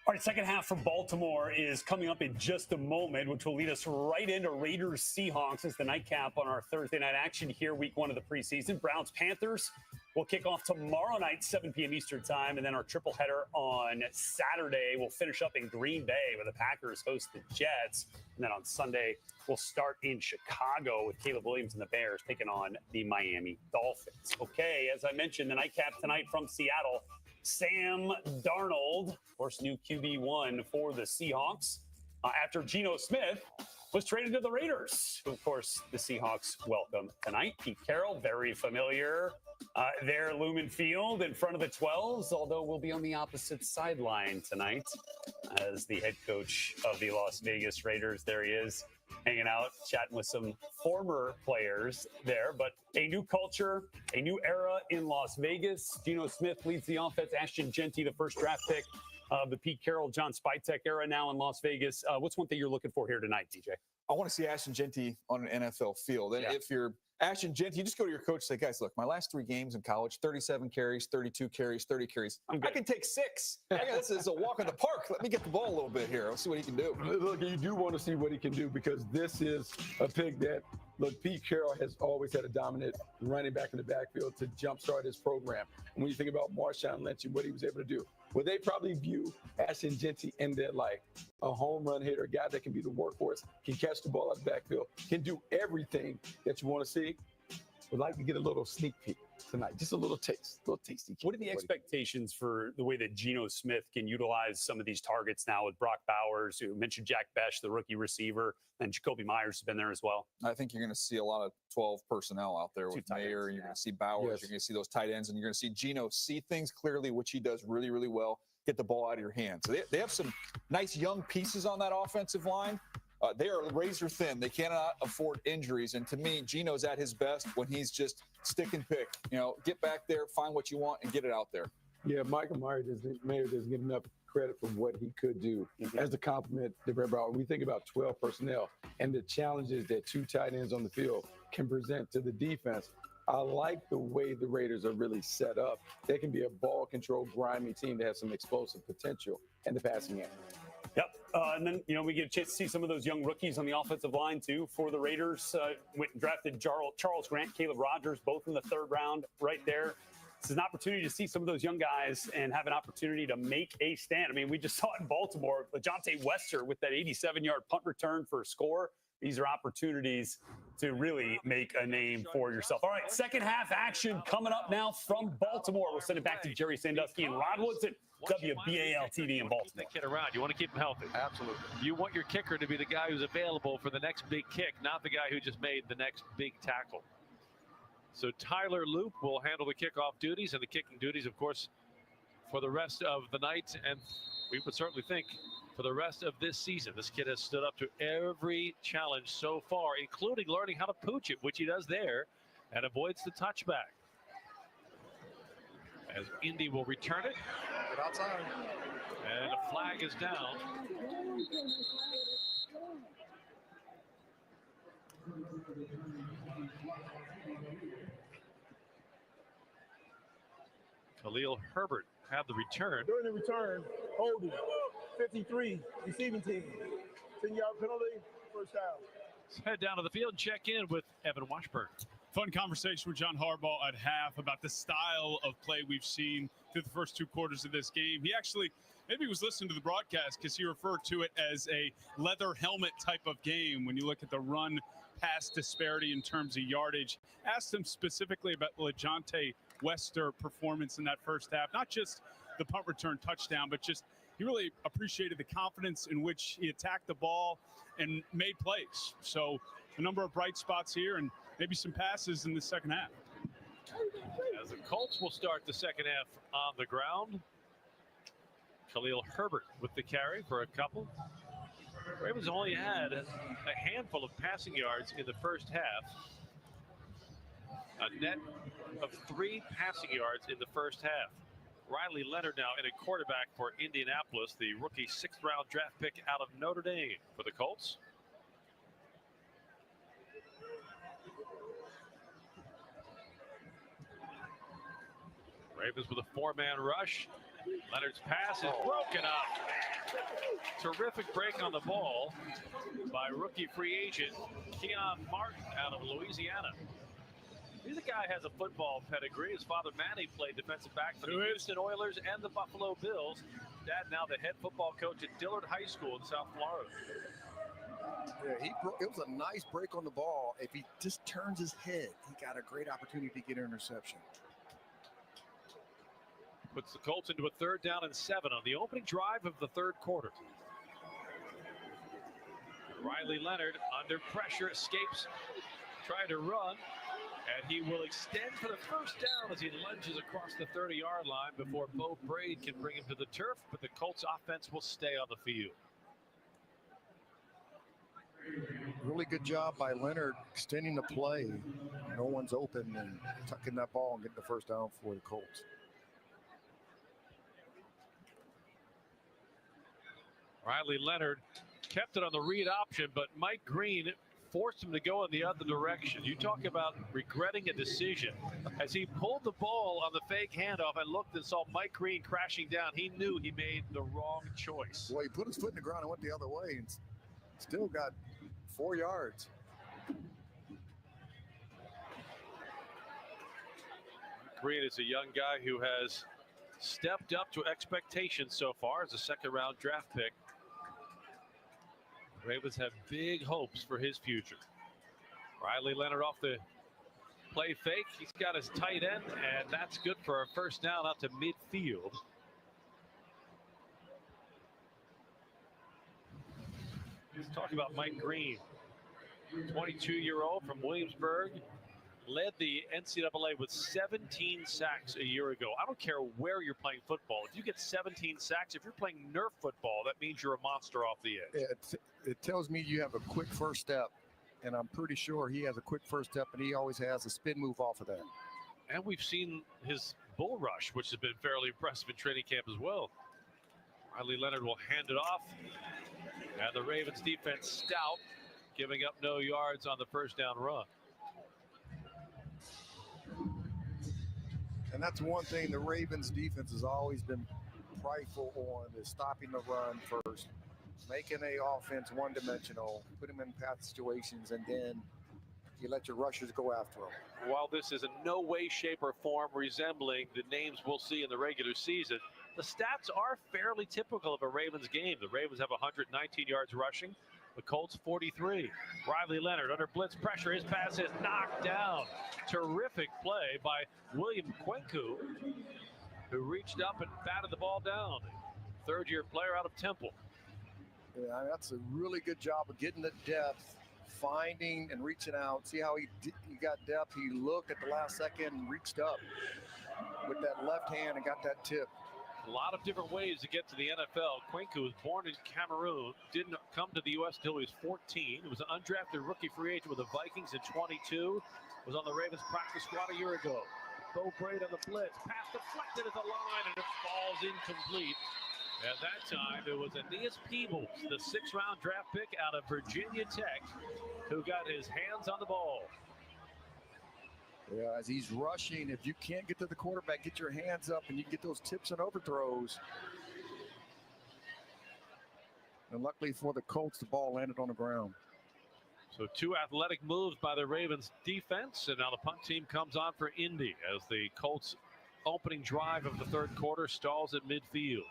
M: All right, second half from Baltimore is coming up in just a moment, which will lead us right into Raiders Seahawks as the nightcap on our Thursday night action here, week 1 of the preseason. Browns Panthers will kick off tomorrow night, 7 p.m. Eastern time, and then our triple header on Saturday will finish up in Green Bay where the Packers host the Jets, and then on Sunday we'll start in Chicago with Caleb Williams and the Bears taking on the Miami Dolphins. Okay, as I mentioned, the nightcap tonight from Seattle. Sam Darnold, of course, new QB1 for the Seahawks, after Geno Smith was traded to the Raiders. Of course, the Seahawks welcome tonight. Pete Carroll, very familiar there, Lumen Field in front of the 12s, although we'll be on the opposite sideline tonight as the head coach of the Las Vegas Raiders. There he is, hanging out, chatting with some former players there. But a new culture, a new era in Las Vegas. Geno Smith leads the offense. Ashton Jeanty, the first draft pick of the Pete Carroll, John Spytek era now in Las Vegas. What's one thing you're looking for here tonight, DJ?
O: I want to see Ashton Jeanty on an NFL field. And if you're Ashton Jeanty, you just go to your coach and say, guys, look, my last 3 games in college, 37 carries, 32 carries, 30 carries. I can take 6. This is a walk in the park. Let me get the ball a little bit here. Let's see what he can do.
N: Look, you do want to see what he can do because this is a pick that, look, Pete Carroll has always had a dominant running back in the backfield to jumpstart his program. And when you think about Marshawn Lynch and what he was able to do, well, they probably view Ashton Jeanty in that like a home run hitter, a guy that can be the workhorse, can catch the ball out the backfield, can do everything that you want to see. Would like to get a little sneak peek tonight, just a little taste, a little tasty.
M: What are the expectations for the way that Geno Smith can utilize some of these targets now with Brock Bowers, who mentioned Jack Besh, the rookie receiver, and Jacoby Myers has been there as well?
O: I think you're going to see a lot of 12 personnel out there with Mayer. You're going to see Bowers. You're going to see those tight ends, and you're going to see Geno see things clearly, which he does really, really well, get the ball out of your hands. So they have some nice young pieces on that offensive line. They are razor thin. They cannot afford injuries. And to me, Geno's at his best when he's just stick and pick. Get back there, find what you want, and get it out there.
N: Yeah, Michael Mayer doesn't get enough credit for what he could do as a compliment to Brett Brown. When we think about 12 personnel and the challenges that 2 tight ends on the field can present to the defense, I like the way the Raiders are really set up. They can be a ball-controlled, grimy team that has some explosive potential in the passing game.
M: Yep. And then, we get a chance to see some of those young rookies on the offensive line, too, for the Raiders. Went and drafted Charles Grant, Caleb Rogers, both in the 3rd round right there. This is an opportunity to see some of those young guys and have an opportunity to make a stand. I mean, we just saw it in Baltimore. LeJonte Wester with that 87-yard punt return for a score. These are opportunities to really make a name for yourself. All right, second half action coming up now from Baltimore. We'll send it back to Jerry Sandusky and Rod Woodson, WBAL-TV in Baltimore.
A: The kid around. You want to keep him healthy. Absolutely. You want your kicker to be the guy who's available for the next big kick, not the guy who just made the next big tackle. So Tyler Loop will handle the kickoff duties and the kicking duties, of course, for the rest of the night. And we would certainly think for the rest of this season. This kid has stood up to every challenge so far, including learning how to pooch it, which he does there, and avoids the touchback. As Indy will return it.
B: Get outside.
A: And a flag is down. Khalil Herbert had the return.
Q: During the return, holding 53, receiving team, 10-yard penalty, first down.
A: Let's head down to the field and check in with Evan Washburn.
F: Fun conversation with John Harbaugh at half about the style of play we've seen through the first 2 quarters of this game. He actually, maybe he was listening to the broadcast because he referred to it as a leather helmet type of game when you look at the run pass disparity in terms of yardage. Asked him specifically about LeJonte Wester performance in that first half, not just the punt return touchdown, but just he really appreciated the confidence in which he attacked the ball and made plays. So a number of bright spots here and maybe some passes in the second half.
A: As the Colts will start the second half on the ground. Khalil Herbert with the carry for a couple. Ravens only had a handful of passing yards in the first half. A net of 3 passing yards in the first half. Riley Leonard now in a quarterback for Indianapolis, the rookie 6th-round draft pick out of Notre Dame for the Colts. Ravens with a 4-man rush. Leonard's pass is broken up. Terrific break on the ball by rookie free agent Keon Martin out of Louisiana. He's a guy who has a football pedigree. His father, Manny, played defensive back for the Houston Oilers and the Buffalo Bills. Dad now the head football coach at Dillard High School in South Florida.
B: Yeah, it was a nice break on the ball. If he just turns his head, he got a great opportunity to get an interception.
A: Puts the Colts into a 3rd down and 7 on the opening drive of the 3rd quarter. Riley Leonard under pressure escapes, trying to run. And he will extend for the 1st down as he lunges across the 30-yard line before Bo Braid can bring him to the turf, but the Colts offense will stay on the field.
B: Really good job by Leonard extending the play. No one's open and tucking that ball and getting the 1st down for the Colts.
A: Riley Leonard kept it on the read option, but Mike Green forced him to go in the other direction. You talk about regretting a decision. As he pulled the ball on the fake handoff and looked and saw Mike Green crashing down, he knew he made the wrong choice.
B: Well, he put his foot in the ground and went the other way and still got 4 yards.
A: Green is a young guy who has stepped up to expectations so far as a 2nd-round draft pick. Ravens have big hopes for his future. Riley Leonard off the play fake. He's got his tight end, and that's good for a 1st down out to midfield. Let's talk about Mike Green, 22-year-old from Williamsburg. Led the NCAA with 17 sacks a year ago. I don't care where you're playing football. If you get 17 sacks, if you're playing Nerf football, that means you're a monster off the edge.
B: It tells me you have a quick 1st step, and I'm pretty sure he has a quick 1st step, and he always has a spin move off of that.
A: And we've seen his bull rush, which has been fairly impressive in training camp as well. Riley Leonard will hand it off, and the Ravens defense stout, giving up no yards on the 1st down run.
B: And that's one thing the Ravens defense has always been prideful on, is stopping the run first, making a offense one-dimensional, put them in pass situations, and then you let your rushers go after them.
A: While this is in no way, shape, or form resembling the names we'll see in the regular season, the stats are fairly typical of a Ravens game. The Ravens have 119 yards rushing. The Colts 43. Riley Leonard under blitz pressure. His pass is knocked down. Terrific play by William Kwenku, who reached up and batted the ball down. 3rd-year player out of Temple.
B: Yeah, that's a really good job of getting the depth, finding and reaching out. See how he got depth. He looked at the last second and reached up with that left hand and got that tip.
A: A lot of different ways to get to the NFL. Kwenku was born in Cameroon, didn't come to the U.S. until he was 14. He was an undrafted rookie free agent with the Vikings in 22. Was on the Ravens practice squad a year ago. Bo Braid on the blitz. Pass deflected at the line, and it falls incomplete. At that time, it was Aeneas Peebles, the 6th-round draft pick out of Virginia Tech, who got his hands on the ball.
B: Yeah, as he's rushing, if you can't get to the quarterback, get your hands up and you can get those tips and overthrows. And luckily for the Colts, the ball landed on the ground.
A: So 2 athletic moves by the Ravens defense, and now the punt team comes on for Indy as the Colts opening drive of the 3rd quarter stalls at midfield.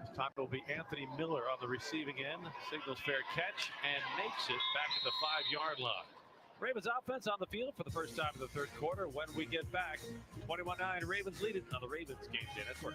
A: This time it will be Anthony Miller on the receiving end. Signals fair catch and makes it back at the 5-yard line. Ravens offense on the field for the first time in the 3rd quarter. When we get back, 21-9 Ravens lead it on the Ravens GameDay Network.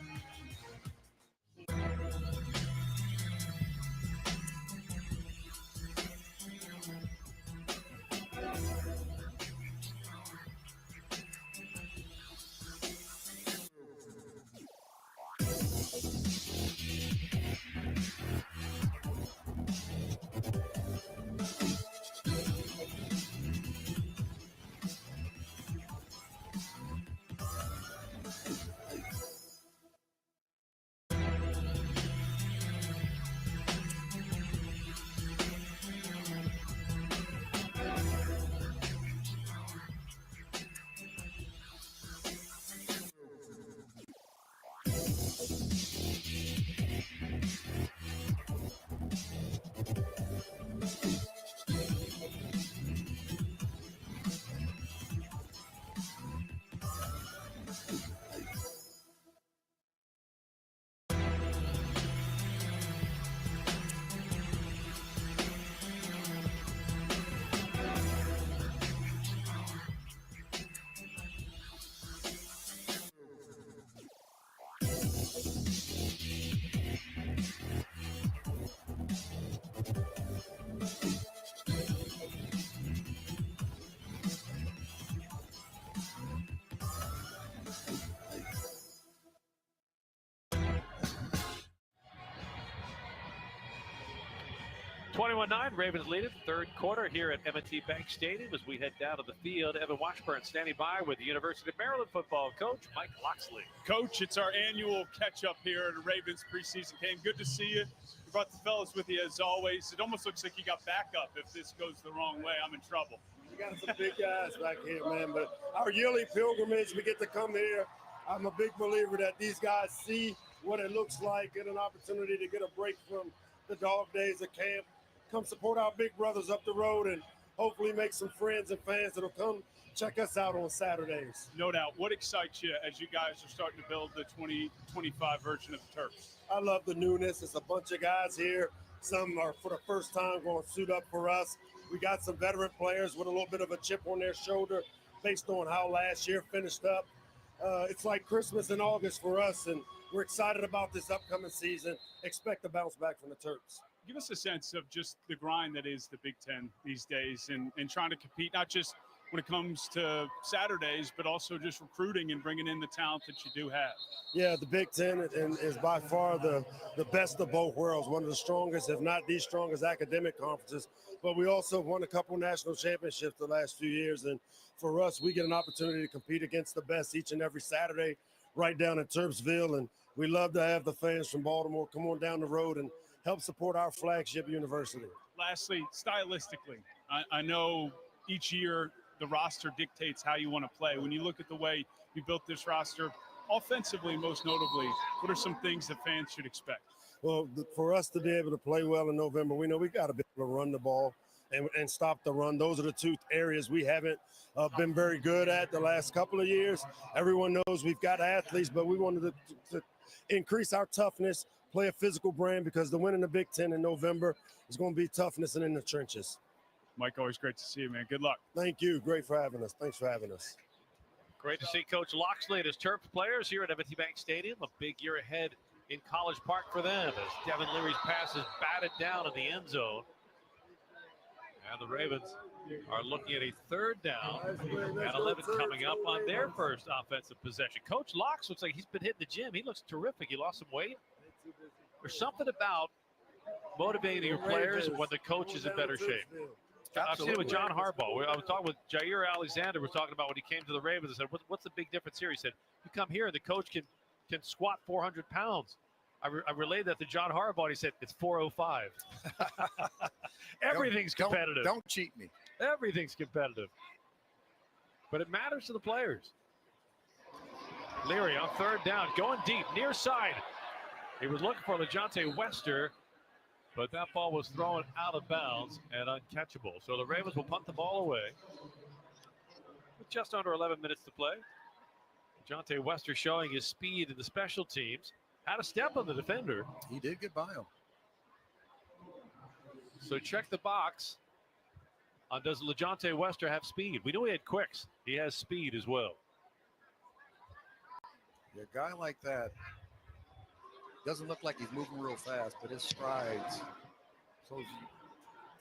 E: 21-9, Ravens lead it. Third quarter here at M&T Bank Stadium as we head down to the field. Evan Washburn standing by with the University of Maryland football coach, Mike Loxley.
F: Coach, it's our annual catch-up here at the Ravens preseason game. Good to see you. You brought the fellas with you as always. It almost looks like you got backup. If this goes the wrong way, I'm in trouble.
Q: We got some big guys back here, man. But our yearly pilgrimage, we get to come here. I'm a big believer that these guys see what it looks like, get an opportunity to get a break from the dog days of camp, come support our big brothers up the road, and hopefully make some friends and fans that'll come check us out on Saturdays.
F: No doubt. What excites you as you guys are starting to build the 2025 version of the Terps?
Q: I love the newness. It's a bunch of guys here. Some are for the first time going to suit up for us. We got some veteran players with a little bit of a chip on their shoulder based on how last year finished up. It's like Christmas in August for us, and we're excited about this upcoming season. Expect a bounce back from the Terps.
F: Give us a sense of just the grind that is the Big Ten these days and trying to compete, not just when it comes to Saturdays, but also just recruiting and bringing in the talent that you do have.
Q: Yeah, the Big Ten is by far the best of both worlds, one of the strongest, if not the strongest academic conferences. But we also won a couple national championships the last few years. And for us, we get an opportunity to compete against the best each and every Saturday right down in Terpsville. And we love to have the fans from Baltimore come on down the road and help support our flagship university.
F: Lastly, stylistically, I know each year the roster dictates how you want to play. When you look at the way you built this roster, offensively, most notably, what are some things that fans should expect?
Q: Well, for us to be able to play well in November, we know we got to be able to run the ball and stop the run. Those are the two areas we haven't been very good at the last couple of years. Everyone knows we've got athletes, but we wanted to increase our toughness, play a physical brand, because the win in the Big Ten in November is going to be toughness and in the trenches.
F: Mike, always great to see you, man. Good luck.
Q: Thank you. Great for having us. Thanks for having us.
E: Great to see Coach Loxley and his Terps players here at M&T Bank Stadium. A big year ahead in College Park for them as Devin Leary's pass is batted down in the end zone. And the Ravens are looking at a third down and 11 coming up on their first offensive possession. Coach Lox looks like he's been hitting the gym. He looks terrific. He lost some weight. There's something about motivating your players when the coach is in better shape. I've seen it with John Harbaugh. I was talking with Jair Alexander. We're talking about when he came to the Ravens. I said, what's the big difference here? He said, you come here, the coach can squat 400 pounds. I relayed that to John Harbaugh, and he said, it's 405. Everything's competitive.
B: Don't cheat me.
E: Everything's competitive. But it matters to the players. Leary on third down, going deep, near side. He was looking for LeJohntay Wester, but that ball was thrown out of bounds and uncatchable. So the Ravens will punt the ball away with just under 11 minutes to play. LeJohntay Wester showing his speed in the special teams. Had a step on the defender.
B: He did get by him.
E: So check the box on, does LeJohntay Wester have speed? We know he had quicks. He has speed as well.
B: Yeah, a guy like that doesn't look like he's moving real fast, but his strides, so he's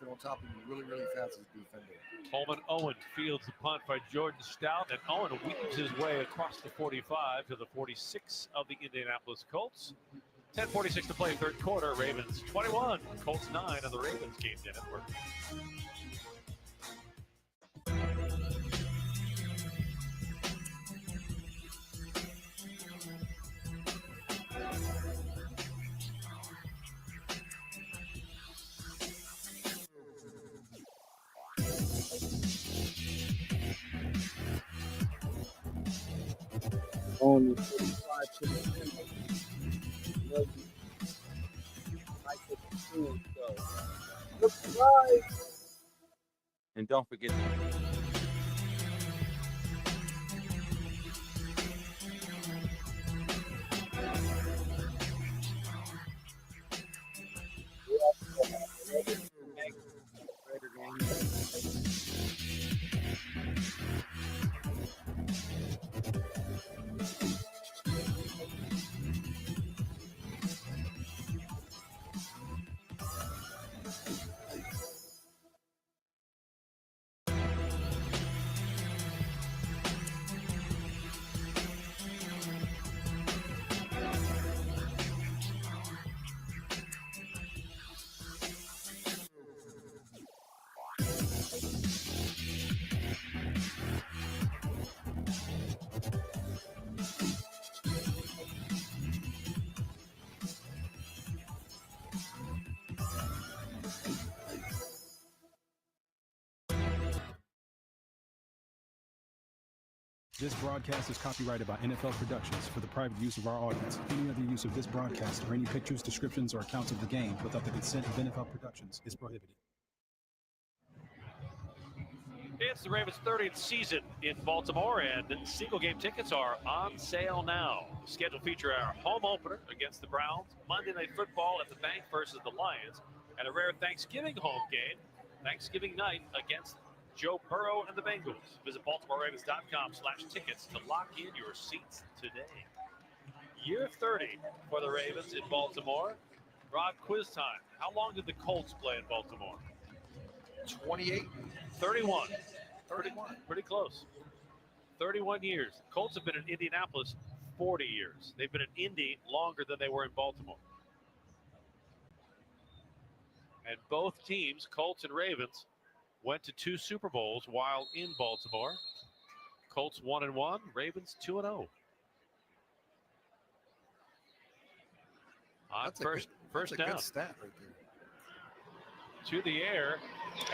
B: on top of you really, really fast as a defender.
E: Coleman Owen fields the punt by Jordan Stout, and Owen weaves his way across the 45 to the 46 of the Indianapolis Colts. 10:46 to play, third quarter. Ravens 21, Colts 9 on the Ravens GameDay Network.
R: On the 45 to the and don't forget
S: This broadcast is copyrighted by NFL Productions for the private use of our audience. Any other use of this broadcast or any pictures, descriptions, or accounts of the game without the consent of NFL Productions is prohibited.
E: It's the Ravens' 30th season in Baltimore, and single game tickets are on sale now. The schedule feature our home opener against the Browns, Monday Night Football at the Bank versus the Lions, and a rare Thanksgiving home game, Thanksgiving night against Joe Burrow and the Bengals. Visit BaltimoreRavens.com/tickets to lock in your seats today. Year 30 for the Ravens in Baltimore. Rod, quiz time. How long did the Colts play in Baltimore?
B: 28.
E: 31. 31. Pretty close. 31 years. The Colts have been in Indianapolis 40 years. They've been in Indy longer than they were in Baltimore. And both teams, Colts and Ravens, went to 2 Super Bowls while in Baltimore. Colts 1-1, Ravens 2-0. On first down.
B: Good stat right there.
E: To the air,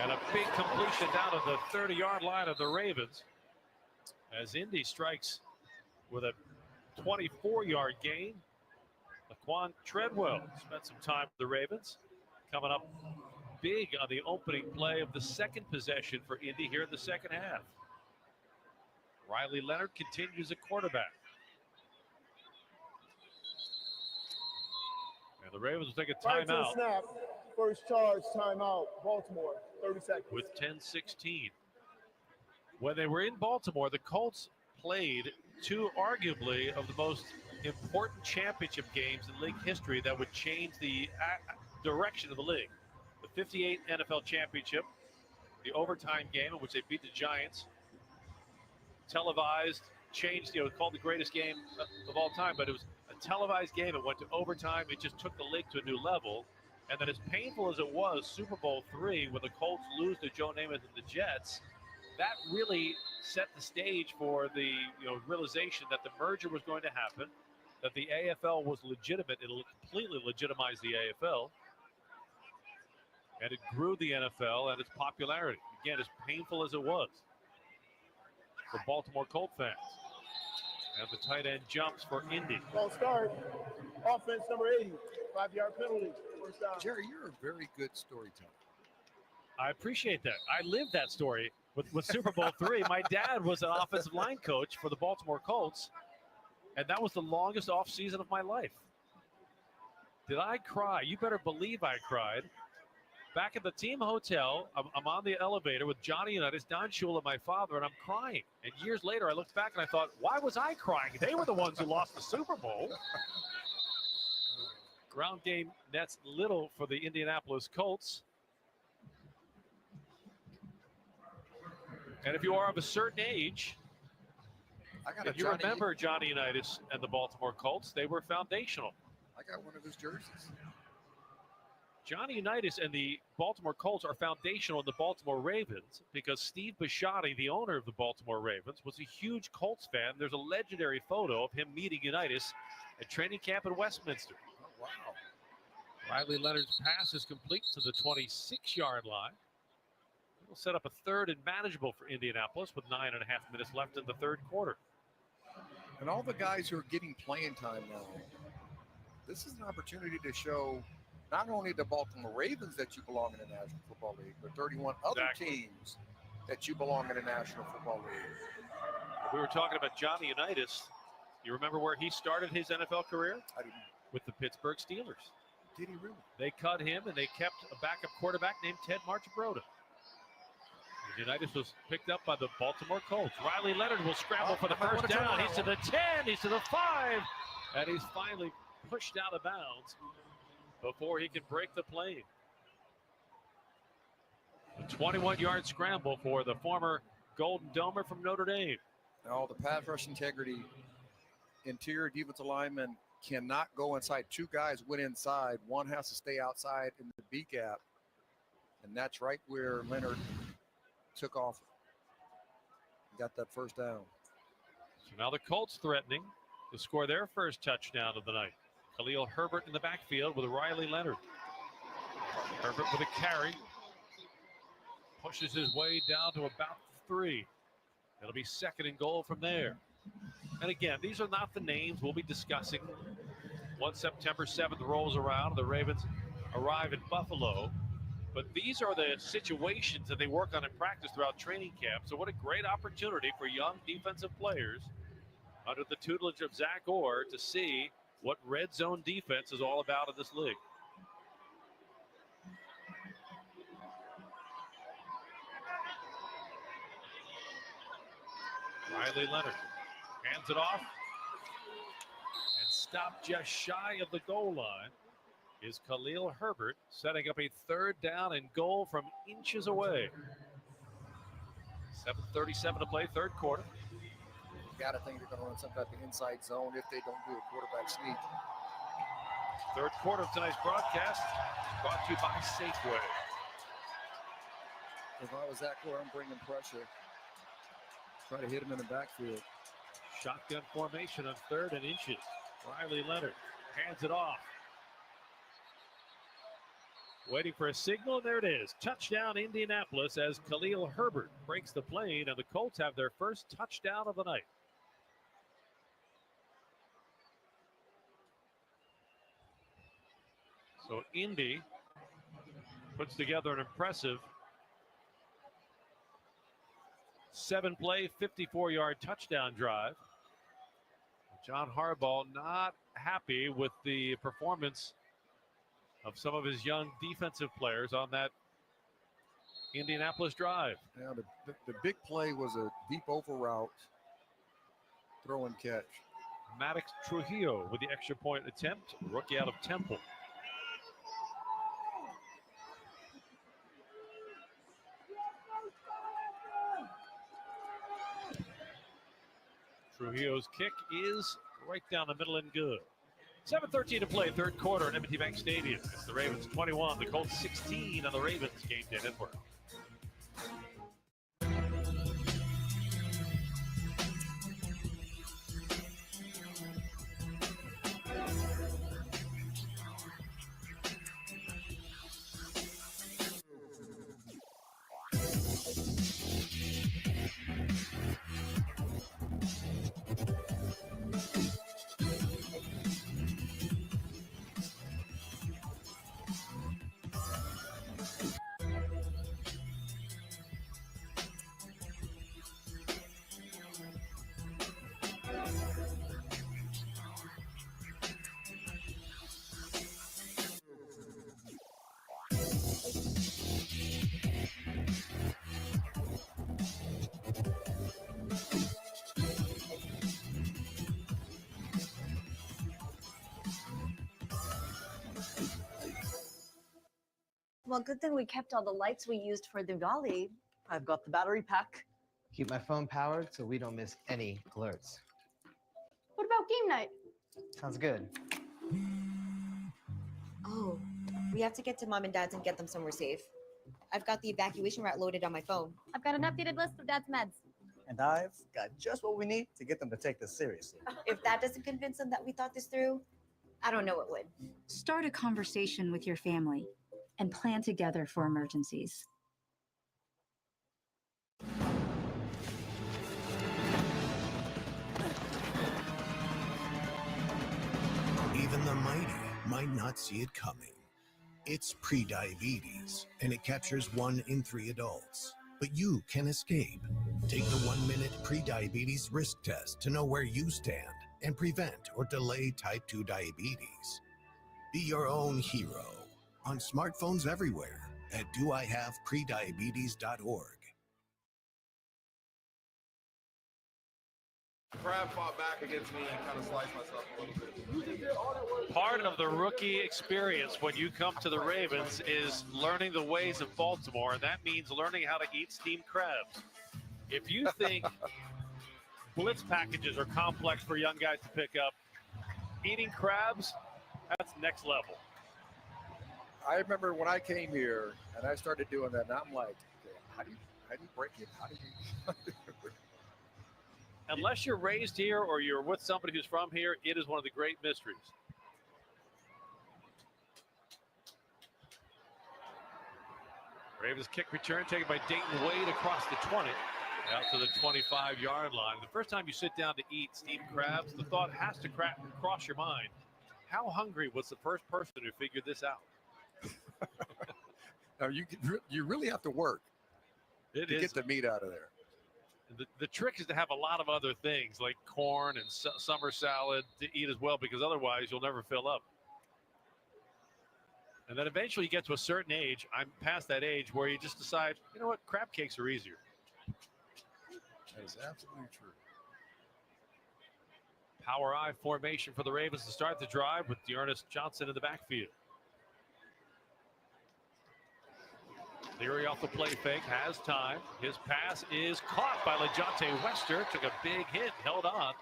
E: and a big completion down to the 30-yard line of the Ravens as Indy strikes with a 24-yard gain. Laquan Treadwell spent some time with the Ravens, coming up big on the opening play of the second possession for Indy here in the second half. Riley Leonard continues at quarterback. And the Ravens will take a timeout.
R: Snap. First charge, timeout, Baltimore, 30 seconds.
E: With 10:16. When they were in Baltimore, the Colts played 2 arguably of the most important championship games in league history that would change the direction of the league. The 58 NFL championship, the overtime game in which they beat the Giants, televised, changed, called the greatest game of all time, but it was a televised game. It went to overtime. It just took the league to a new level. And then as painful as it was, Super Bowl III, when the Colts lose to Joe Namath and the Jets, that really set the stage for the realization that the merger was going to happen, that the AFL was legitimate. It completely legitimized the AFL. And it grew the NFL and its popularity. Again, as painful as it was for Baltimore Colt fans. And the tight end jumps for Indy.
R: Ball start. Offense number 80. 5-yard penalty. First down.
B: Jerry, you're a very good storyteller.
E: I appreciate that. I lived that story with Super Bowl III. My dad was an offensive line coach for the Baltimore Colts, and that was the longest offseason of my life. Did I cry? You better believe I cried. Back at the team hotel, I'm on the elevator with Johnny Unitas, Don Shula, my father, and I'm crying. And years later, I looked back and I thought, why was I crying? They were the ones who lost the Super Bowl. Ground game nets little for the Indianapolis Colts. And if you are of a certain age, if you remember Johnny Unitas and the Baltimore Colts, they were foundational.
B: I got one of his jerseys.
E: Johnny Unitas and the Baltimore Colts are foundational in the Baltimore Ravens because Steve Bisciotti, the owner of the Baltimore Ravens, was a huge Colts fan. There's a legendary photo of him meeting Unitas at training camp in Westminster.
B: Oh, wow.
E: Riley Leonard's pass is complete to the 26-yard line. It'll set up a 3rd and manageable for Indianapolis with 9.5 minutes left in the 3rd quarter.
B: And all the guys who are getting playing time now, this is an opportunity to show not only the Baltimore Ravens that you belong in the National Football League, but 31 other teams that you belong in the National Football League.
E: We were talking about Johnny Unitas. You remember where he started his NFL career?
B: I didn't.
E: With the Pittsburgh Steelers.
B: Did he really?
E: They cut him, and they kept a backup quarterback named Ted Marchibroda. Unitas was picked up by the Baltimore Colts. Riley Leonard will scramble for the first down. He's to the 10, he's to the 5, and he's finally pushed out of bounds before he can break the plane. A 21-yard scramble for the former Golden Domer from Notre Dame.
B: Now the pass rush integrity, interior defensive lineman cannot go inside. 2 guys went inside. One has to stay outside in the B gap. And that's right where Leonard took off. Got that first down.
E: So now the Colts threatening to score their first touchdown of the night. Khalil Herbert in the backfield with Riley Leonard. Herbert with a carry. Pushes his way down to about 3.
A: It'll be 2nd and goal from there. And again, these are not the names we'll be discussing once September 7th rolls around and the Ravens arrive in Buffalo. But these are the situations that they work on in practice throughout training camp. So what a great opportunity for young defensive players under the tutelage of Zach Orr to see what red zone defense is all about in this league. Riley Leonard hands it off and stopped just shy of the goal line is Khalil Herbert, setting up a 3rd down and goal from inches away. 7:37 to play, 3rd quarter.
B: Got to think they're going to run some type of inside zone if they don't do a quarterback sneak.
A: 3rd quarter of tonight's broadcast brought to you by Safeway.
B: If I was that core, I'm bringing pressure. Try to hit him in the backfield.
A: Shotgun formation on 3rd and inches. Riley Leonard hands it off. Waiting for a signal, and there it is. Touchdown Indianapolis as Khalil Herbert breaks the plane, and the Colts have their first touchdown of the night. So Indy puts together an impressive 7-play, 54-yard touchdown drive. John Harbaugh not happy with the performance of some of his young defensive players on that Indianapolis drive.
B: Yeah, the big play was a deep over route, throw and catch.
A: Maddox Trujillo with the extra point attempt, rookie out of Temple. Trujillo's kick is right down the middle and good. 7:13 to play, 3rd quarter at M&T Bank Stadium. It's the Ravens 21, the Colts 16 on the Ravens GameDay Network.
T: Well, good thing we kept all the lights we used for Diwali.
J: I've got the battery pack. Keep my phone powered so we don't miss any alerts.
L: What about game night?
J: Sounds good.
U: Oh, we have to get to Mom and Dad's and get them somewhere safe. I've got the evacuation route loaded on my phone.
L: I've got an updated list of Dad's meds.
J: And I've got just what we need to get them to take this seriously.
U: If that doesn't convince them that we thought this through, I don't know what would.
V: Start a conversation with your family and plan together for emergencies.
W: Even the mighty might not see it coming. It's prediabetes, and it captures 1 in 3 adults. But you can escape. Take the 1-minute prediabetes risk test to know where you stand and prevent or delay type 2 diabetes. Be your own hero on smartphones everywhere at doihaveprediabetes.org.
X: Crab fought back against me and kind of sliced myself a little bit.
A: Part of the rookie experience when you come to the Ravens is learning the ways of Baltimore, and that means learning how to eat steamed crabs. If you think blitz packages are complex for young guys to pick up, eating crabs, that's next level.
B: I remember when I came here and I started doing that, and I'm like, okay, how do you break it? How do you?
A: Unless you're raised here or you're with somebody who's from here, it is one of the great mysteries. Ravens kick return taken by Dayton Wade across the 20. Out to the 25-yard line. The first time you sit down to eat steamed crabs, the thought has to cross your mind. How hungry was the first person who figured this out?
B: Now you really have to work to get the meat out of there.
A: The trick is to have a lot of other things like corn and summer salad to eat as well, because otherwise you'll never fill up. And then eventually you get to a certain age. I'm past that age where you just decide, you know what, crab cakes are easier.
B: That is absolutely true.
A: Power I formation for the Ravens to start the drive with Dearness Johnson in the backfield. Leary off the play fake, has time. His pass is caught by LeJohntay Wester. Took a big hit, held on.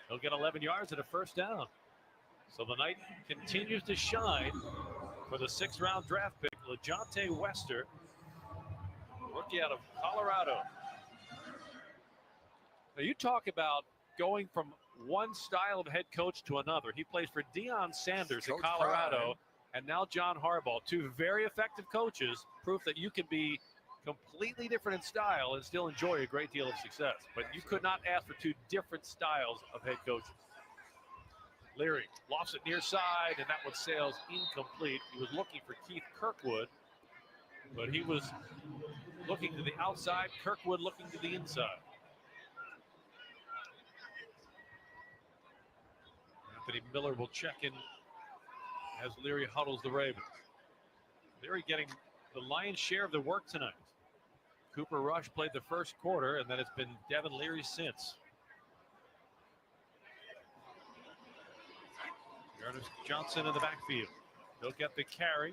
A: He'll get 11 yards and a first down. So the night continues to shine for the 6th-round draft pick, LeJohntay Wester, rookie out of Colorado. Now you talk about going from one style of head coach to another. He plays for Deion Sanders in Colorado, and now John Harbaugh, 2 very effective coaches, proof that you can be completely different in style and still enjoy a great deal of success. But you could not ask for 2 different styles of head coaches. Leary lofts it near side, and that one sails incomplete. He was looking for Keith Kirkwood, but he was looking to the outside. Kirkwood looking to the inside. Anthony Miller will check in as Leary huddles the Ravens. Leary getting the lion's share of the work tonight. Cooper Rush played the first quarter, and then it's been Devin Leary since. Dearness Johnson in the backfield. He'll get the carry.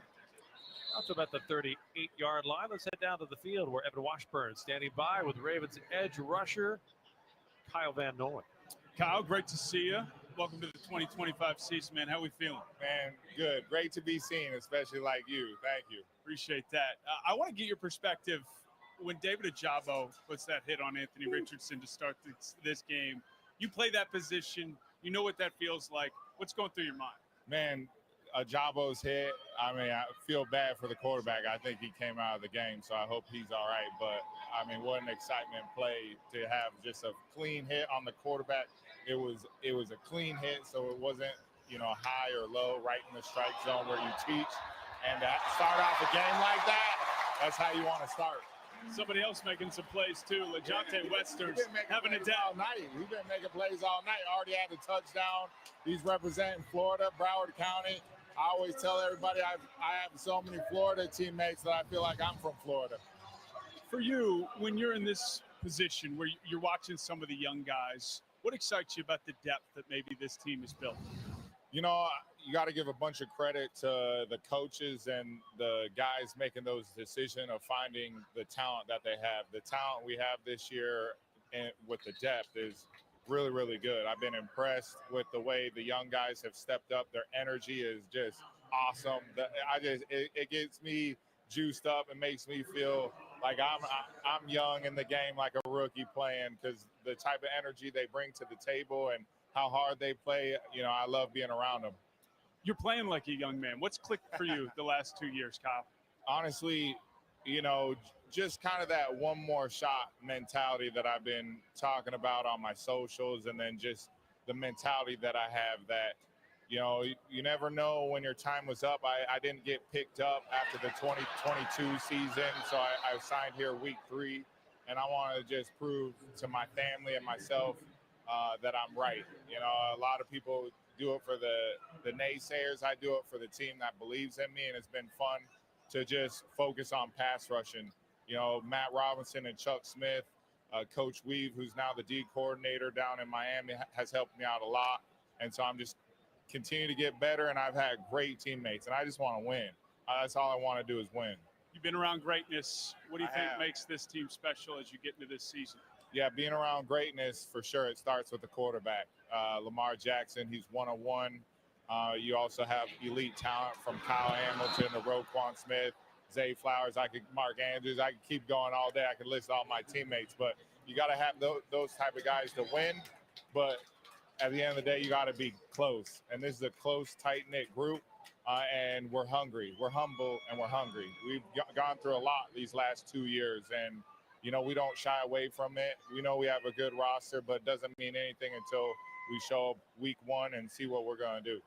A: Out to about the 38-yard line. Let's head down to the field where Evan Washburn standing by with Ravens edge rusher Kyle Van Noy.
F: Kyle, great to see you. Welcome to the 2025 season, man. How we feeling?
C: Man, good. Great to be seen, especially like you. Thank you.
F: Appreciate that. I want to get your perspective. When David Ajabo puts that hit on Anthony Richardson to start this game, you play that position. You know what that feels like. What's going through your mind?
C: Man, Ajabo's hit. I mean, I feel bad for the quarterback. I think he came out of the game, so I hope he's all right. But, I mean, what an excitement play to have just a clean hit on the quarterback. It was a clean hit, so it wasn't, high or low, right in the strike zone where you teach. And to start off a game like that, that's how you want to start.
F: Somebody else making some plays, too. LeJohntay Wester's having a day.
C: All night. We've been making plays all night. Already had a touchdown. He's representing Florida, Broward County. I always tell everybody I have so many Florida teammates that I feel like I'm from Florida.
F: For you, when you're in this position where you're watching some of the young guys, what excites you about the depth that maybe this team has built?
C: You got to give a bunch of credit to the coaches and the guys making those decisions of finding the talent that they have. The talent we have this year and with the depth is really, really good. I've been impressed with the way the young guys have stepped up. Their energy is just awesome. It gets me juiced up and makes me feel like I'm young in the game, like a rookie playing, because the type of energy they bring to the table and how hard they play, I love being around them.
F: You're playing like a young man. What's clicked for you the last 2 years, Kyle?
C: Honestly, just kind of that one more shot mentality that I've been talking about on my socials, and then just the mentality that I have that, you never know when your time was up. I didn't get picked up after the 2022 season, so I signed here week 3, and I want to just prove to my family and myself that I'm right. A lot of people do it for the naysayers. I do it for the team that believes in me, and it's been fun to just focus on pass rushing. Matt Robinson and Chuck Smith, Coach Weave, who's now the D coordinator down in Miami, has helped me out a lot. And so I'm just continuing to get better, and I've had great teammates, and I just want to win. That's all I want to do is win.
F: You've been around greatness. What do you think makes this team special as you get into this season?
C: Yeah, being around greatness, for sure, it starts with the quarterback. Lamar Jackson, he's 101. You also have elite talent from Kyle Hamilton to Roquan Smith, Zay Flowers, Mark Andrews. I could keep going all day. I could list all my teammates, but you got to have those type of guys to win. But at the end of the day, you got to be close. And this is a close, tight-knit group, and we're hungry. We're humble, and we're hungry. We've gone through a lot these last 2 years, and you know, we don't shy away from it. We know we have a good roster, but it doesn't mean anything until we show up week one and see what we're going to do.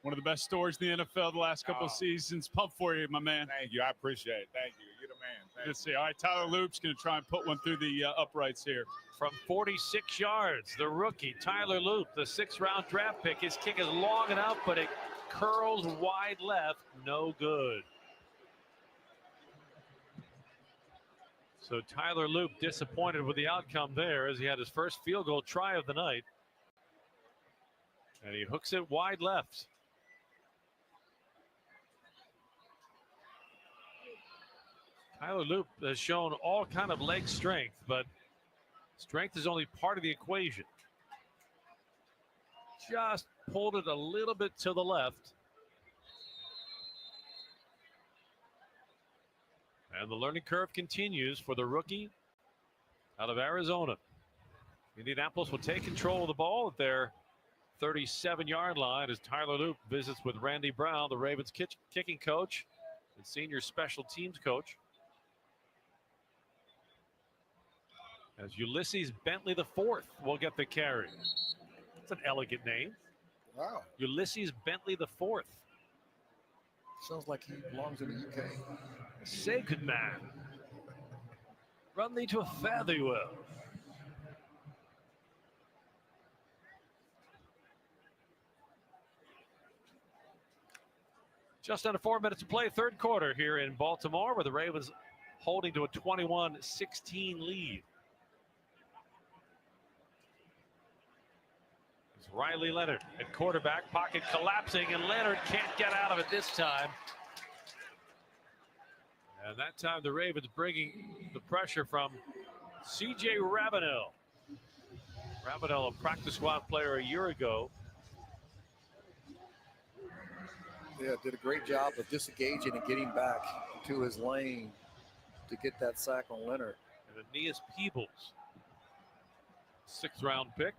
F: One of the best stories in the NFL the last couple of seasons. Pump for you, my man.
C: Thank you. I appreciate it. Thank you. You're the man.
F: Let's see. All right, Tyler Loop's going to try and put one through the uprights here.
E: From 46 yards, the rookie, Tyler Loop, the 6th-round draft pick. His kick is long enough, but it curls wide left. No good. So Tyler Loop disappointed with the outcome there as he had his first field goal try of the night. And he hooks it wide left. Tyler Loop has shown all kind of leg strength, but strength is only part of the equation. Just pulled it a little bit to the left. And the learning curve continues for the rookie out of Arizona. Indianapolis will take control of the ball at their 37-yard line as Tyler Loop visits with Randy Brown, the Ravens kicking coach and senior special teams coach. As Ulysses Bentley IV will get the carry. That's an elegant name.
B: Wow.
E: Ulysses Bentley IV.
B: Sounds like he belongs in the UK.
E: Say good man. Run thee to a fare thee well. Just under 4 minutes to play, third quarter here in Baltimore, where the Ravens holding to a 21-16 lead. It's Riley Leonard at quarterback, pocket collapsing, and Leonard can't get out of it this time. And that time the Ravens bringing the pressure from C.J. Ravenel. Ravenel, a practice squad player a year ago.
B: Yeah, did a great job of disengaging and getting back to his lane to get that sack on Leonard.
E: And Aeneas Peebles, 6th-round pick.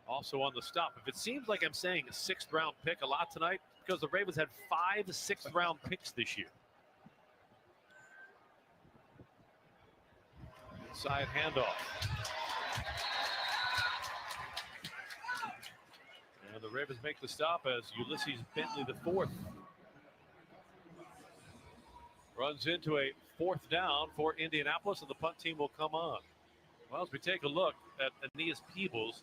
E: Also on the stop. If it seems like I'm saying a 6th-round pick a lot tonight, because the Ravens had 5 6th-round picks this year. Inside handoff. And the Ravens make the stop as Ulysses Bentley IV runs into a 4th down for Indianapolis, and the punt team will come on. Well, as we take a look at Aeneas Peebles,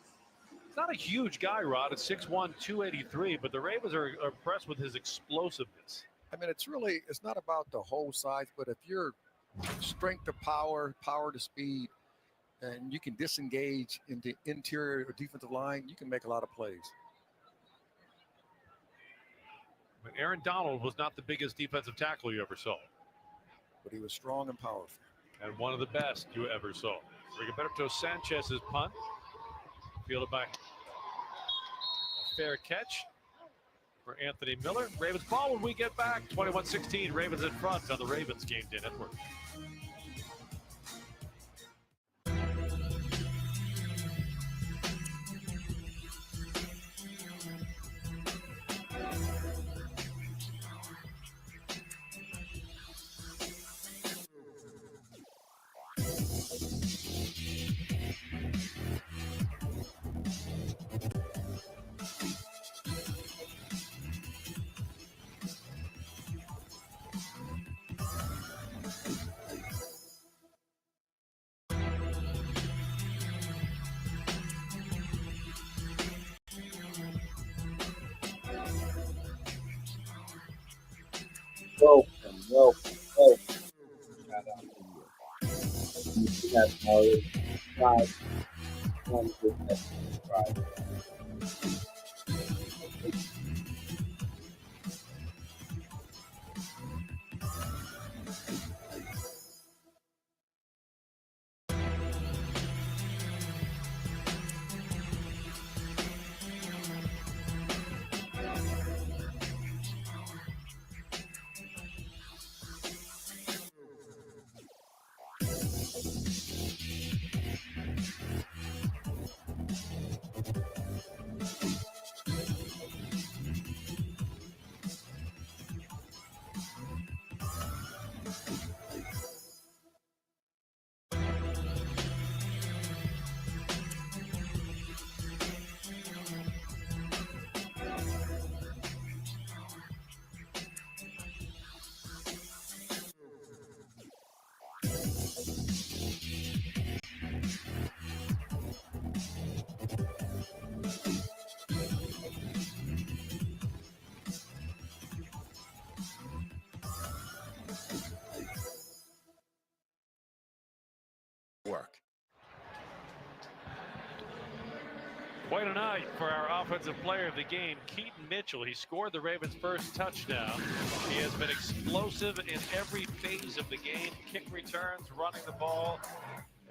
E: he's not a huge guy, Rod. It's 6'1", 283, but the Ravens are impressed with his explosiveness.
B: I mean, it's not about the whole size, but if you're strength to power, power to speed, and you can disengage in the interior or defensive line, you can make a lot of plays.
E: But Aaron Donald was not the biggest defensive tackle you ever saw.
B: But he was strong and powerful.
E: And one of the best you ever saw. Rigoberto Sanchez's punt. Fielded by a fair catch for Anthony Miller. Ravens ball when we get back. 21-16, Ravens in front on the Ravens GameDay Network.
G: Welcome. Shout out to you. If you haven't already subscribed, one good subscribe.
E: Quite a night for our offensive player of the game, Keaton Mitchell. He scored the Ravens' first touchdown. He has been explosive in every phase of the game, kick returns, running the ball.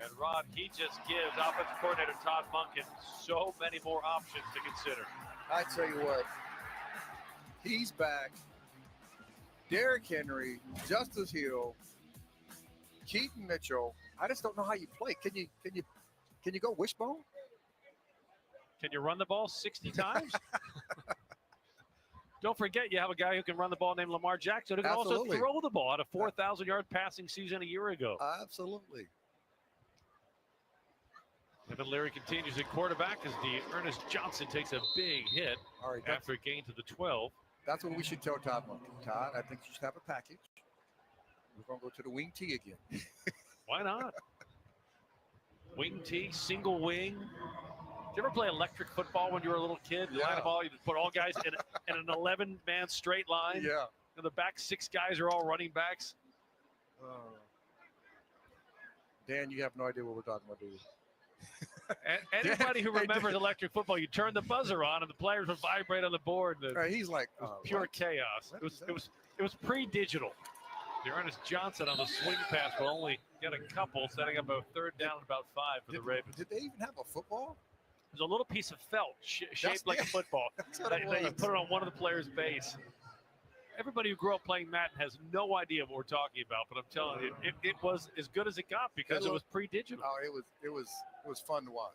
E: And Rod, he just gives offensive coordinator Todd Monken so many more options to consider.
B: I tell you what, he's back. Derrick Henry, Justice Hill, Keaton Mitchell. I just don't know how you play. Can you go wishbone?
E: Can you run the ball 60 times? Don't forget, you have a guy who can run the ball named Lamar Jackson who can also throw the ball at a 4,000-yard passing season a year ago.
B: Absolutely.
E: Devin Leary continues at quarterback as Ernest Johnson takes a big hit after a gain to the 12.
B: That's what we should tell Todd Monken. Todd, I think you should have a package. We're going to go to the wing tee again.
E: Why not? Wing tee, single wing. Did you ever play electric football when you were a little kid? You line the ball, you just put all guys in an 11-man straight line.
B: Yeah.
E: And the back 6 guys are all running backs.
B: Dan, you have no idea what we're talking about, do you?
E: Anybody who remembers electric football, you turn the buzzer on and the players would vibrate on the board.
B: He's like,
E: pure chaos. It was pre-digital. Ernest Johnson on the swing pass will only get a couple, setting up a third down and about 5 for the Ravens.
B: Did they even have a football?
E: There's a little piece of felt shaped like a football that you put it on one of the players' base. Everybody who grew up playing Madden has no idea what we're talking about, but I'm telling you, it was as good as it got because it was pre-digital.
B: Oh, it was fun to watch.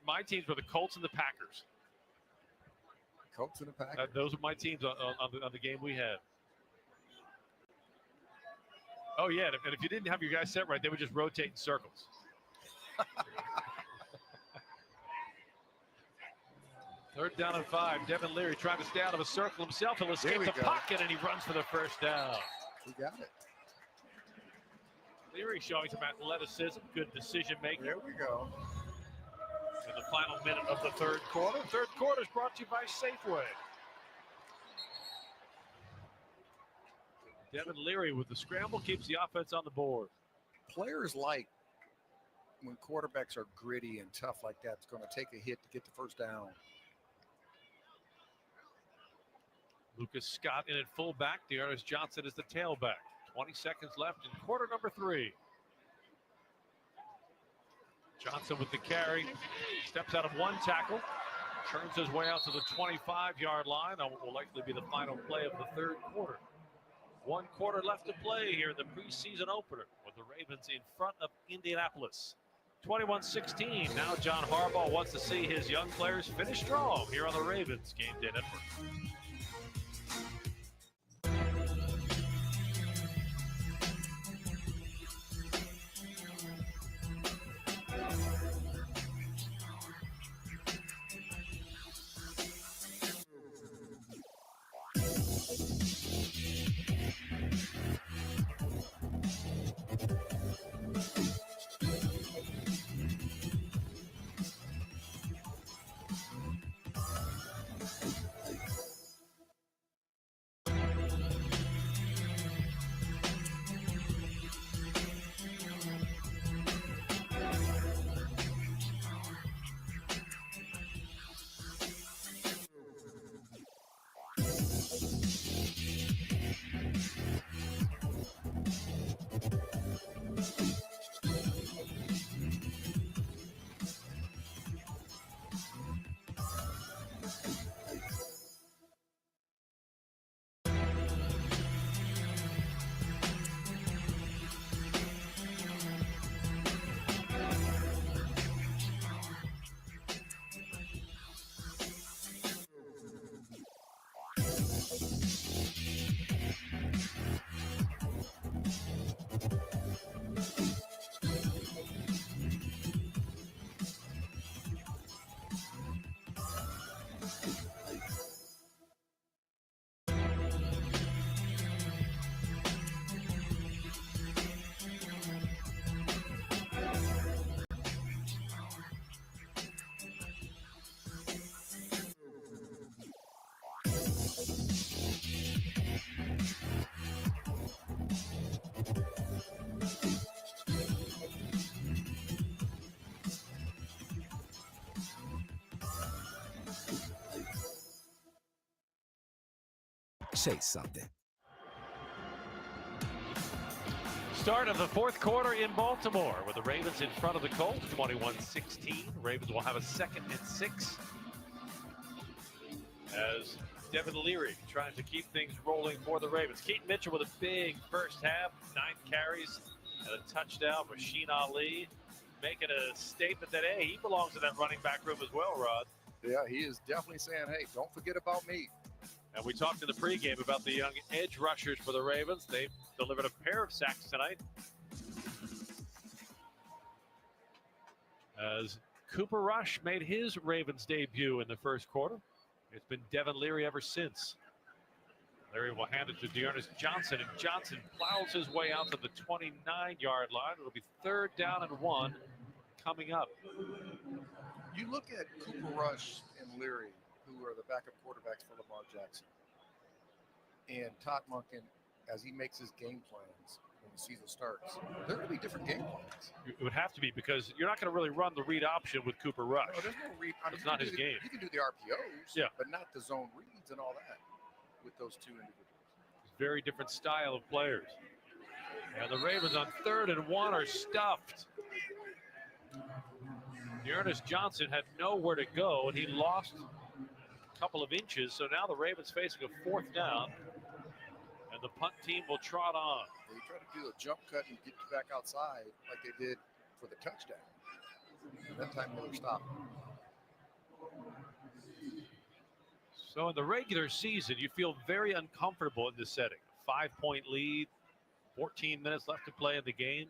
E: My teams were the Colts and the Packers.
B: Colts and the Packers.
E: Those are my teams on the game we had. Oh yeah, and if you didn't have your guys set right, they would just rotate in circles. Third down and 5. Devin Leary trying to stay out of a circle himself. He'll escape the pocket, and he runs for the first down.
B: We got it.
E: Leary showing some athleticism, good decision making.
B: There we go.
E: In the final minute of the third quarter. Third quarter is brought to you by Safeway. Devin Leary with the scramble keeps the offense on the board.
B: Players like when quarterbacks are gritty and tough like that, it's going to take a hit to get the first down.
E: Lucas Scott in at fullback. Ernest Johnson is the tailback. 20 seconds left in quarter number 3. Johnson with the carry. Steps out of one tackle. Turns his way out to the 25-yard line. That will likely be the final play of the third quarter. 1 quarter left to play here in the preseason opener with the Ravens in front of Indianapolis. 21-16. Now John Harbaugh wants to see his young players finish strong here on the Ravens GameDay Network.
D: Say something.
E: Start of the fourth quarter in Baltimore with the Ravens in front of the Colts, 21-16. Ravens will have a 2nd and 6 as Devin Leary trying to keep things rolling for the Ravens. Keaton Mitchell with a big first half, 9 carries and a touchdown. Rasheen Ali making a statement that, hey, he belongs in that running back room as well, Rod.
B: Yeah, he is definitely saying, hey, don't forget about me.
E: And we talked in the pregame about the young edge rushers for the Ravens. They delivered a pair of sacks tonight. As Cooper Rush made his Ravens debut in the first quarter. It's been Devin Leary ever since. Leary will hand it to Dearness Johnson, and Johnson plows his way out to the 29-yard line. It'll be 3rd down and 1 coming up.
B: You look at Cooper Rush and Leary, who are the backup quarterbacks for Lamar Jackson, and Todd Monken, as he makes his game plans when the season starts, they're going to be different game plans.
E: It would have to be, because you're not going to really run the read option with Cooper Rush.
B: No, there's no read. I mean,
E: it's not his game.
B: You can do the RPOs,
E: yeah,
B: but not the zone reads and all that with those two individuals.
E: Very different style of players. And the Ravens on 3rd and 1 are stuffed. Dearness Johnson had nowhere to go, and he lost a couple of inches. So now the Ravens facing a 4th down, and the punt team will trot on.
B: They try to do a jump cut and get back outside like they did for the touchdown. That time they were stopped.
E: So in the regular season, you feel very uncomfortable in this setting. 5-point lead, 14 minutes left to play in the game.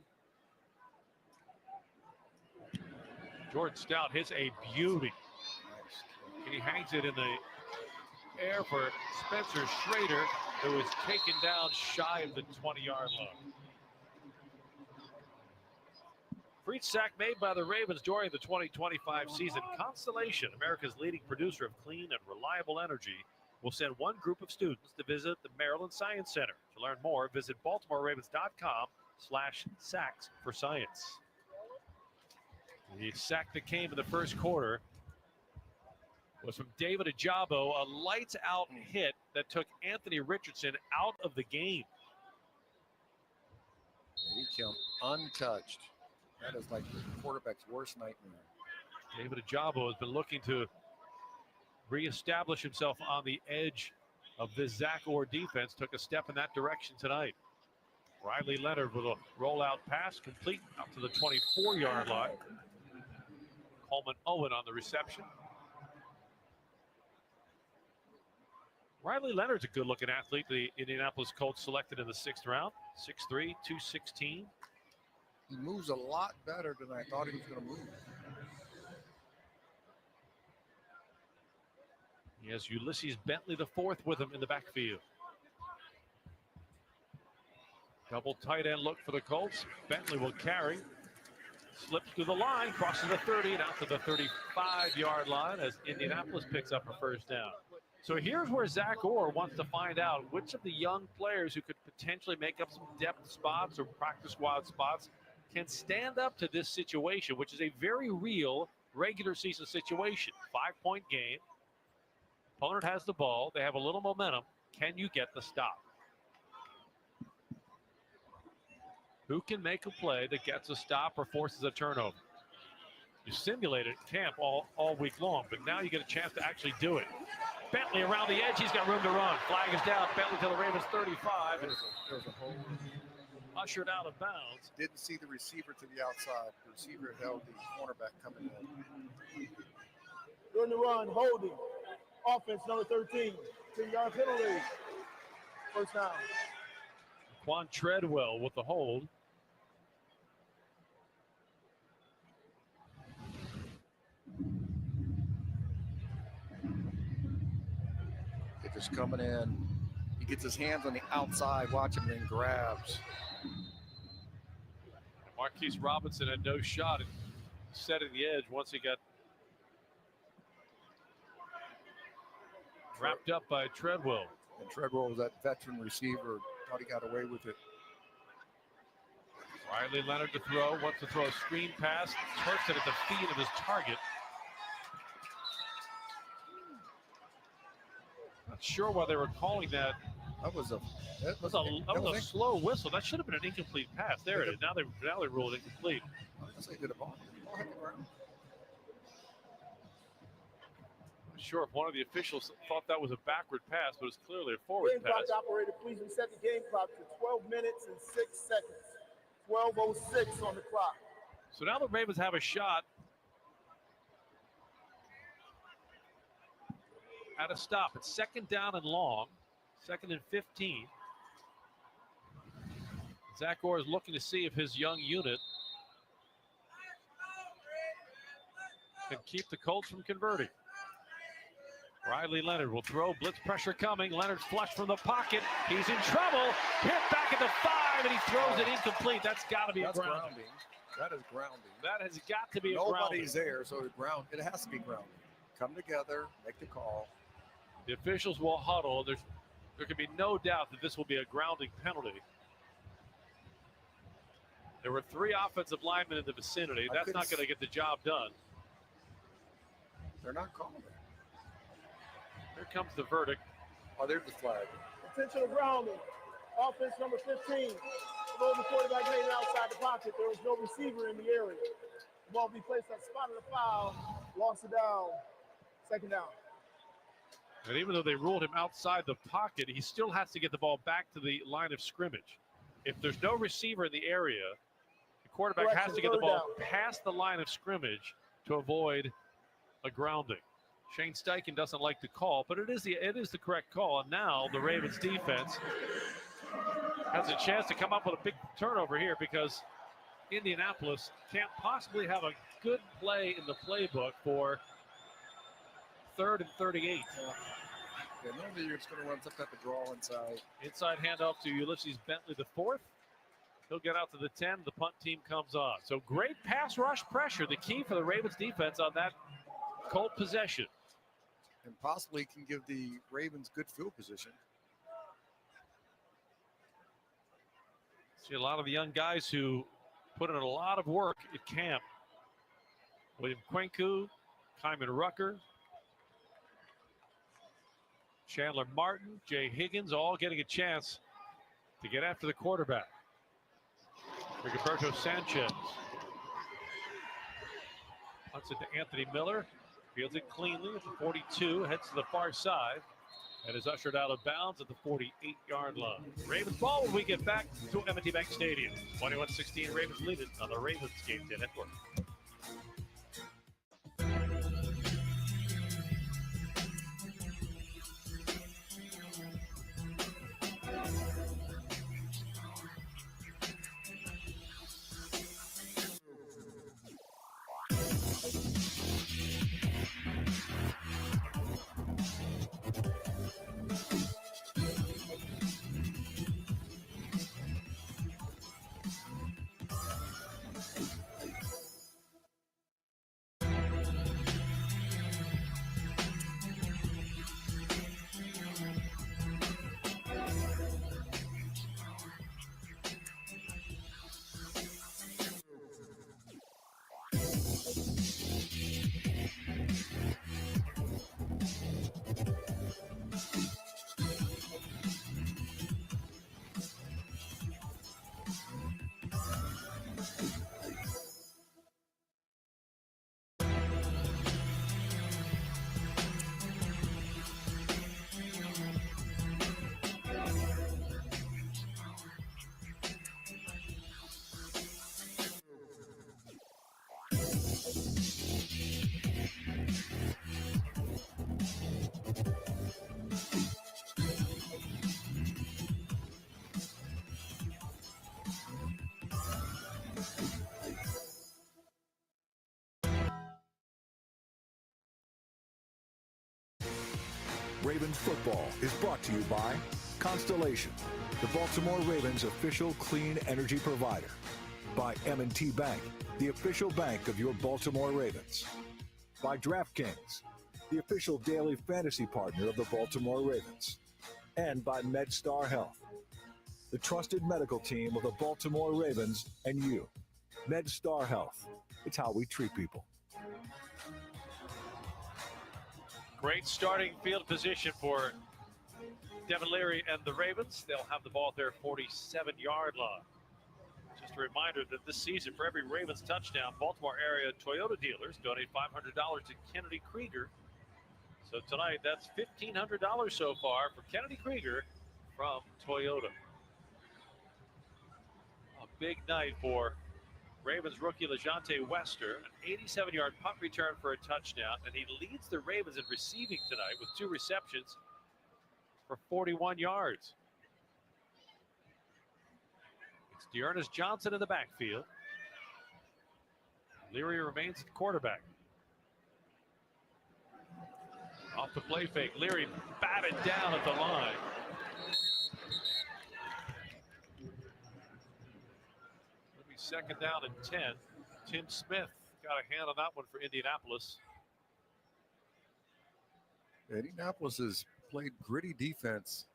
E: Jordan Stout hits a beauty. And he hangs it in the air for Spencer Schrader, who is taken down shy of the 20-yard line. Free sack made by the Ravens during the 2025 season. Constellation, America's leading producer of clean and reliable energy, will send one group of students to visit the Maryland Science Center. To learn more, visit BaltimoreRavens.com/sacks for science. The sack that came in the first quarter was from David Ajabo, a lights-out hit that took Anthony Richardson out of the game.
B: He came untouched. That is like the quarterback's worst nightmare.
E: David Ajabo has been looking to reestablish himself on the edge of this Zach Orr defense. Took a step in that direction tonight. Riley Leonard with a rollout pass, complete out to the 24-yard line. Coleman Owen on the reception. Riley Leonard's a good-looking athlete. The Indianapolis Colts selected in the 6th round. 6'3", 216.
B: He moves a lot better than I thought he was going to move.
E: He has Ulysses Bentley IV with him in the backfield. Double tight end look for the Colts. Bentley will carry. Slips through the line, crosses the 30 and out to the 35-yard line as Indianapolis picks up a 1st down. So here's where Zach Orr wants to find out which of the young players who could potentially make up some depth spots or practice squad spots can stand up to this situation, which is a very real regular season situation. 5-point game. Opponent has the ball. They have a little momentum. Can you get the stop? Who can make a play that gets a stop or forces a turnover? You simulate it at camp all week long, but now you get a chance to actually do it. Bentley around the edge. He's got room to run. Flag is down. Bentley to the Ravens 35.
B: There's a hole.
E: Ushered out of bounds.
B: Didn't see the receiver to the outside. The receiver held the cornerback coming in.
R: During the run, holding. Offense number 13. 10-yard penalty. 1st down.
E: Quan Treadwell with the hold.
B: It is coming in. He gets his hands on the outside, watch him, then grabs.
E: Marquise Robinson had no shot at setting the edge once he got wrapped up by Treadwell.
B: And Treadwell was that veteran receiver. Thought he got away with it.
E: Riley Leonard to throw. Wants to throw a screen pass. Turks it at the feet of his target.
A: Not sure why they were calling that.
B: That was a
A: slow whistle. That should have been an incomplete pass. There it is. Now they ruled it incomplete.
B: They did a ball. Hit the ground.
A: Not sure if one of the officials thought that was a backward pass, but it's clearly a forward
R: Game
A: pass.
R: clock operator, please reset the game clock to 12 minutes and 6 seconds. 12:06 on the clock.
A: So now the Ravens have a shot at a stop. It's 2nd down and long, 2nd and 15. Zach Orr is looking to see if his young unit can keep the Colts from converting. Riley Leonard will throw, blitz pressure coming. Leonard's flushed from the pocket. He's in trouble. Hit back at the 5, and he throws it incomplete. That's got to be a grounding.
B: That is grounding.
A: That has got to be a grounding.
B: Nobody's there, so it has to be grounding. Come together, make the call.
A: The officials will huddle. There can be no doubt that this will be a grounding penalty. There were 3 offensive linemen in the vicinity. That's not going to get the job done.
B: They're not calling it.
A: Here comes the verdict.
B: Oh, there's the flag.
R: Intentional grounding. Offense number 15. The ball the quarterback laid outside the pocket. There was no receiver in the area. The ball will be placed on spot of the foul. Lost it down. 2nd down.
A: And even though they ruled him outside the pocket, he still has to get the ball back to the line of scrimmage. If there's no receiver in the area, the quarterback has to get the ball past the line of scrimmage to avoid a grounding. Shane Steichen doesn't like the call, but it is the correct call. And now the Ravens defense has a chance to come up with a big turnover here because Indianapolis can't possibly have a good play in the playbook for 3rd and 38.
B: Yeah, normally you're just going to run some type of draw inside.
A: Inside handoff to Ulysses Bentley, the 4th. He'll get out to the 10. The punt team comes on. So great pass rush pressure, the key for the Ravens defense on that Colt possession.
B: And possibly can give the Ravens good field position.
A: See a lot of the young guys who put in a lot of work at camp. William Kwenku, Kyman Rucker, Chandler Martin, Jay Higgins, all getting a chance to get after the quarterback. Rigoberto Sanchez. Punts it to Anthony Miller. Fields it cleanly at the 42, heads to the far side, and is ushered out of bounds at the 48-yard line. Ravens ball when we get back to M&T Bank Stadium. 21-16, Ravens lead it on the Ravens GameDay Network.
D: Ravens football is brought to you by Constellation, the Baltimore Ravens official clean energy provider. By M&T Bank, the official bank of your Baltimore Ravens. By DraftKings, the official daily fantasy partner of the Baltimore Ravens. And by MedStar Health, the trusted medical team of the Baltimore Ravens and you. MedStar Health, it's how we treat people.
A: Great starting field position for
E: Devin Leary and the Ravens, they'll have the ball at their 47-yard line. Just a reminder that this season, for every Ravens touchdown, Baltimore area Toyota dealers donate $500 to Kennedy Krieger. So tonight, that's $1,500 so far for Kennedy Krieger from Toyota. A big night for Ravens rookie LeJante Wester, an 87-yard punt return for a touchdown, and he leads the Ravens in receiving tonight with 2 receptions for 41 yards. It's Dearness Johnson in the backfield. Leary remains at quarterback. Off the play fake, Leary batted down at the line. It'll be second down and 10. Tim Smith got a hand on that one for Indianapolis.
B: Indianapolis has played gritty defense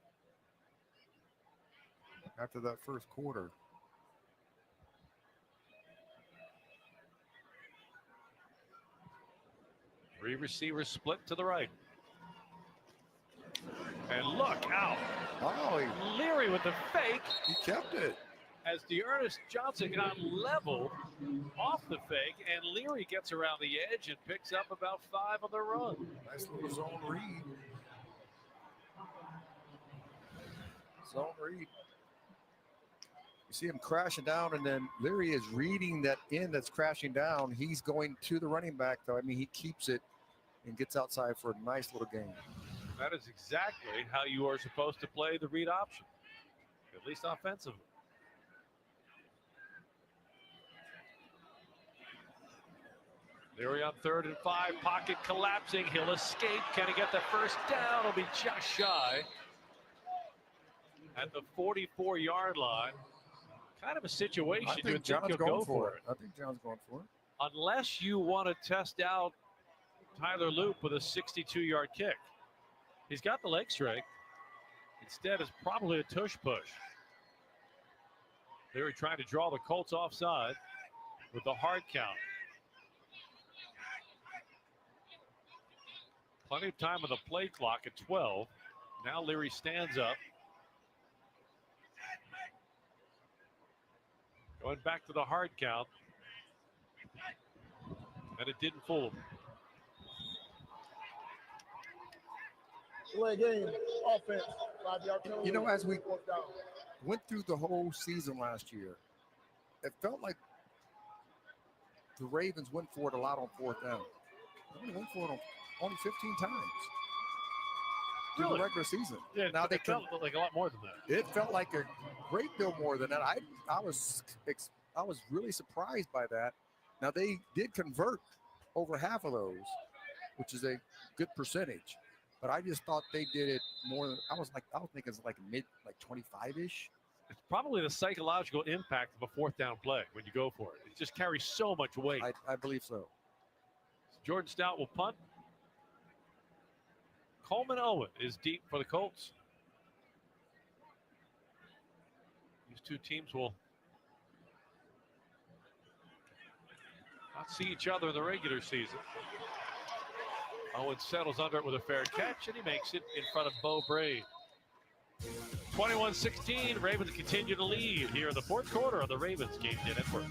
B: after that first quarter.
E: Three receivers split to the right. And look out.
B: Oh,
E: Leary with the fake.
B: He kept it.
E: As Dearness Johnson got level off the fake, and Leary gets around the edge and picks up about 5 on the run.
B: Nice little zone read. Zone read. You see him crashing down, and then Leary is reading that end that's crashing down. He's going to the running back, though. I mean, he keeps it and gets outside for a nice little gain.
E: That is exactly how you are supposed to play the read option, at least offensively. Leary on 3rd and 5, pocket collapsing. He'll escape. Can he get the first down? It'll be just shy at the 44-yard line. Kind of a situation
B: I think John's going for it. I think John's going for it.
E: Unless you want to test out Tyler Loop with a 62-yard kick. He's got the leg strength. Instead, it's probably a tush push. Leary trying to draw the Colts offside with the hard count. Plenty of time on the play clock at 12. Now Leary stands up. Going back to the hard count. And it didn't fool him.
R: Delay game, offense, 5-yard penalty.
B: You know, as we went through the whole season last year, it felt like the Ravens went for it a lot on 4th down. They went for it on only 15 times through the regular season.
E: Yeah,
B: now
E: it felt like a lot more than that.
B: It felt like a great deal more than that. I was really surprised by that. Now they did convert over half of those, which is a good percentage. But I just thought they did it more than I was thinking it's like mid 25-ish.
E: It's probably the psychological impact of a 4th down play when you go for it. It just carries so much weight.
B: I believe so.
E: Jordan Stout will punt. Coleman Owen is deep for the Colts. These two teams will not see each other in the regular season. Owen settles under it with a fair catch, and he makes it in front of Bo Braid. 21-16, Ravens continue to lead here in the 4th quarter of the Ravens GameDay Network.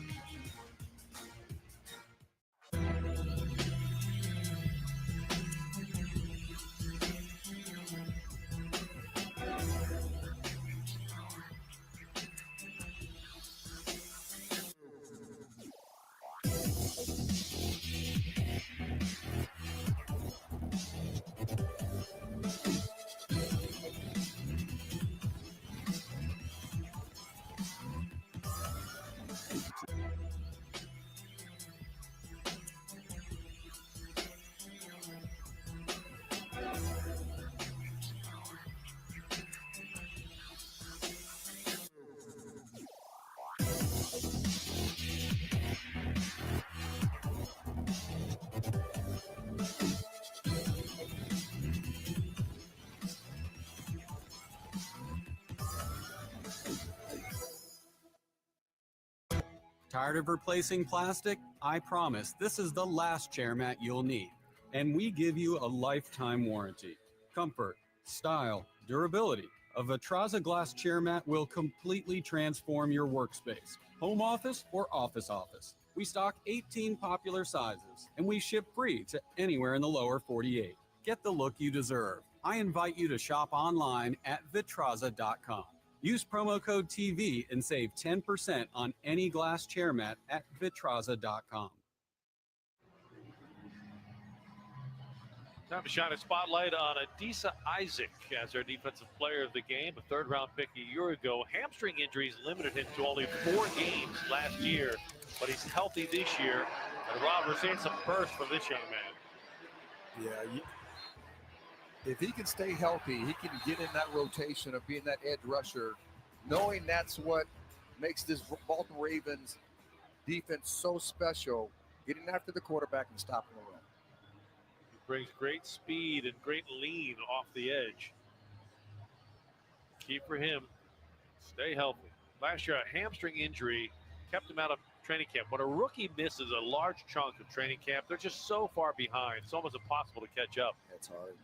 H: Tired of replacing plastic? I promise this is the last chair mat you'll need. And we give you a lifetime warranty. Comfort, style, Durability. A Vitraza glass chair mat will completely transform your workspace, home office or office. We stock 18 popular sizes, and we ship free to anywhere in the lower 48. Get the look you deserve. I invite you to shop online at Vitraza.com. Use promo code TV and save 10% on any glass chair mat at Vitraza.com.
E: Time to shine a spotlight on Adisa Isaac as our defensive player of the game, a third-round pick a year ago. Hamstring injuries limited him to only 4 games last year, but he's healthy this year. And Rob, we're seeing some burst from this young man.
B: Yeah, if he can stay healthy, he can get in that rotation of being that edge rusher, knowing that's what makes this Baltimore Ravens defense so special, getting after the quarterback and stopping the run.
E: Brings great speed and great lean off the edge. Key for him, stay healthy. Last year, a hamstring injury kept him out of training camp. When a rookie misses a large chunk of training camp, they're just so far behind. It's almost impossible to catch up.
B: That's hard.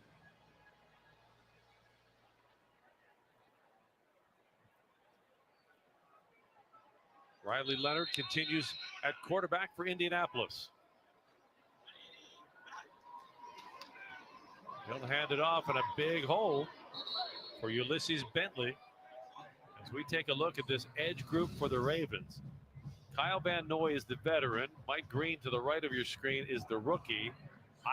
E: Riley Leonard continues at quarterback for Indianapolis. He'll hand it off in a big hole for Ulysses Bentley as we take a look at this edge group for the Ravens. Kyle Van Noy is the veteran. Mike Green to the right of your screen is the rookie.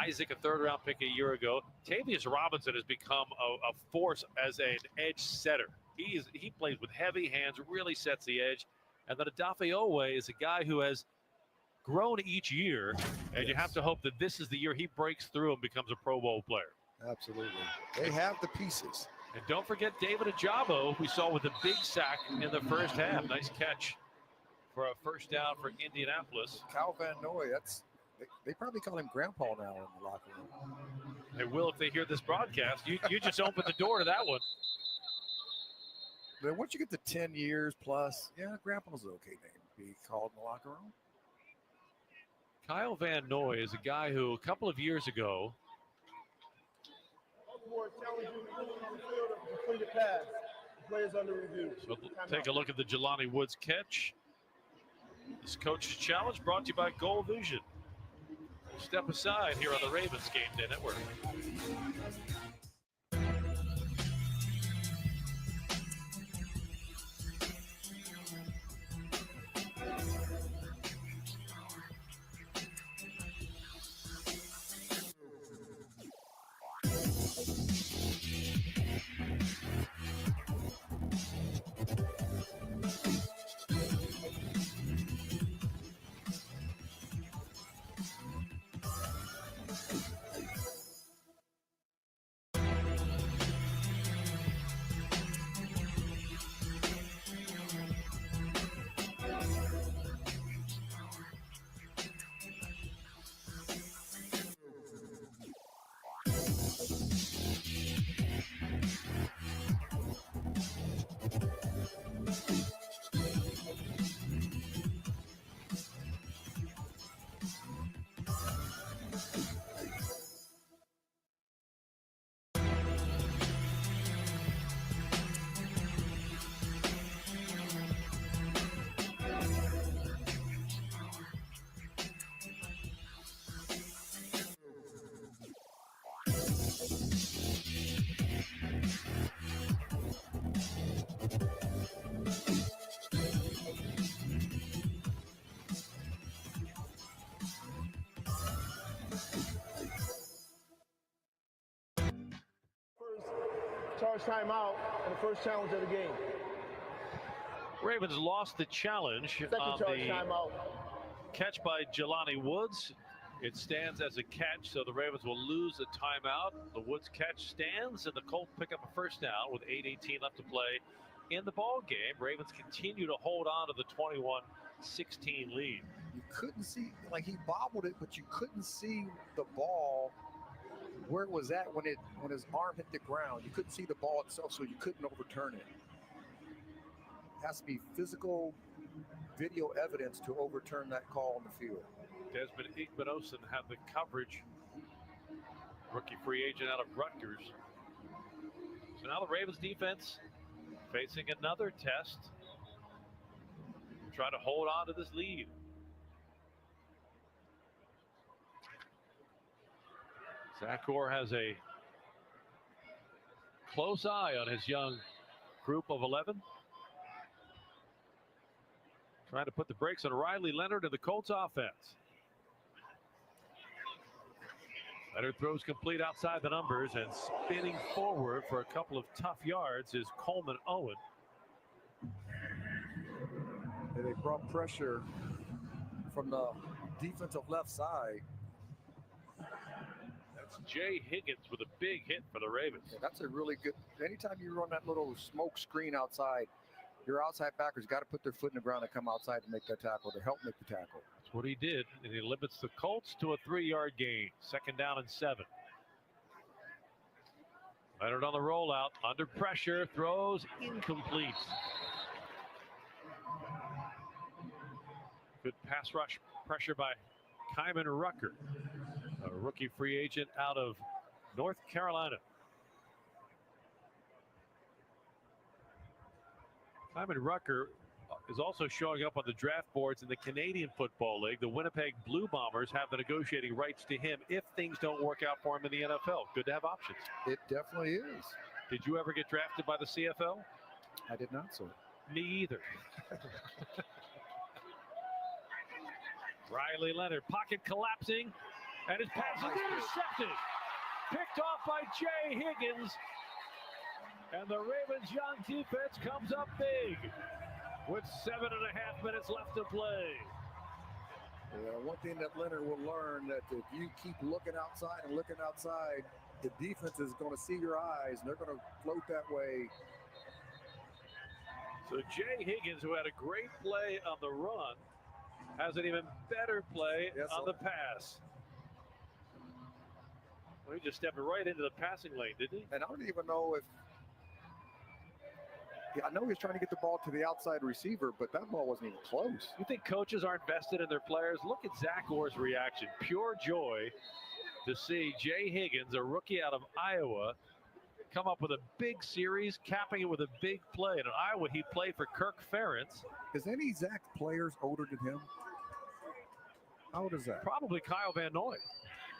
E: Isaac, a third-round pick a year ago. Tavius Robinson has become a force as an edge setter. He plays with heavy hands, really sets the edge. And then Adafe Owe is a guy who has grown each year, and you have to hope that this is the year he breaks through and becomes a Pro Bowl player.
B: Absolutely. They have the pieces.
E: And don't forget David Ajabo, we saw with a big sack in the first half. Nice catch for a first down for Indianapolis.
B: Kyle Van Noy, they probably call him Grandpa now in the locker room.
E: They will if they hear this broadcast. You just opened the door to that one.
B: But once you get to 10 years plus, yeah, Grandpa's an okay name to be called in the locker room.
E: Kyle Van Noy is a guy who a couple of years ago So take a look at the Jelani Woods catch. This coach's challenge brought to you by Gold Vision. Step aside here on the Ravens Game Day Network.
R: Charge timeout and the first challenge of the game.
E: Ravens lost the challenge on the catch by Jelani Woods. It stands as a catch, so the Ravens will lose a timeout. The Woods catch stands, and the Colts pick up a first down with 8:18 left to play in the ball game. Ravens continue to hold on to the 21-16 lead.
B: You couldn't see, like he bobbled it, but you couldn't see the ball where it was at when his arm hit the ground. You couldn't see the ball itself, so you couldn't overturn it. It has to be physical video evidence to overturn that call on the field.
E: Desmond Igbenosin had the coverage. Rookie free agent out of Rutgers. So now the Ravens defense facing another test. Try to hold on to this lead. Zach Orr has a close eye on his young group of 11. Trying to put the brakes on Riley Leonard and the Colts offense. Leonard throws complete outside the numbers, and spinning forward for a couple of tough yards is Coleman Owen.
B: And they brought pressure from the defensive left side.
E: That's Jay Higgins with a big hit for the Ravens.
B: Yeah, that's a really good. Anytime you run that little smoke screen outside, your outside backers got to put their foot in the ground and come outside to make that tackle, to help make the tackle.
E: That's what he did, and he limits the Colts to a 3-yard gain. 2nd down and 7. Leonard on the rollout, under pressure, throws incomplete. Good pass rush pressure by Kyman Rucker, a rookie free agent out of North Carolina. Kyman Rucker is also showing up on the draft boards in the Canadian Football League. The Winnipeg Blue Bombers have the negotiating rights to him if things don't work out for him in the NFL. Good to have options.
B: It definitely is.
E: Did you ever get drafted by the CFL?
B: I did not, sir.
E: Me either. Riley Leonard, pocket collapsing, and his pass is intercepted. Picked off by Jay Higgins. And the Ravens' young defense comes up big with 7.5 minutes left to play.
B: Yeah, one thing that Leonard will learn, that if you keep looking outside and looking outside, the defense is going to see your eyes, and they're going to float that way.
E: So Jay Higgins, who had a great play on the run, has an even better play on the pass. Well, he just stepped right into the passing lane, didn't he?
B: And I don't even know if, I know he's trying to get the ball to the outside receiver, but that ball wasn't even close.
E: You think coaches aren't vested in their players? Look at Zach Orr's reaction. Pure joy to see Jay Higgins, a rookie out of Iowa, come up with a big series, capping it with a big play. And in Iowa, he played for Kirk Ferentz.
B: Is any Zach players older than him? How old is that?
E: Probably Kyle Van Noy.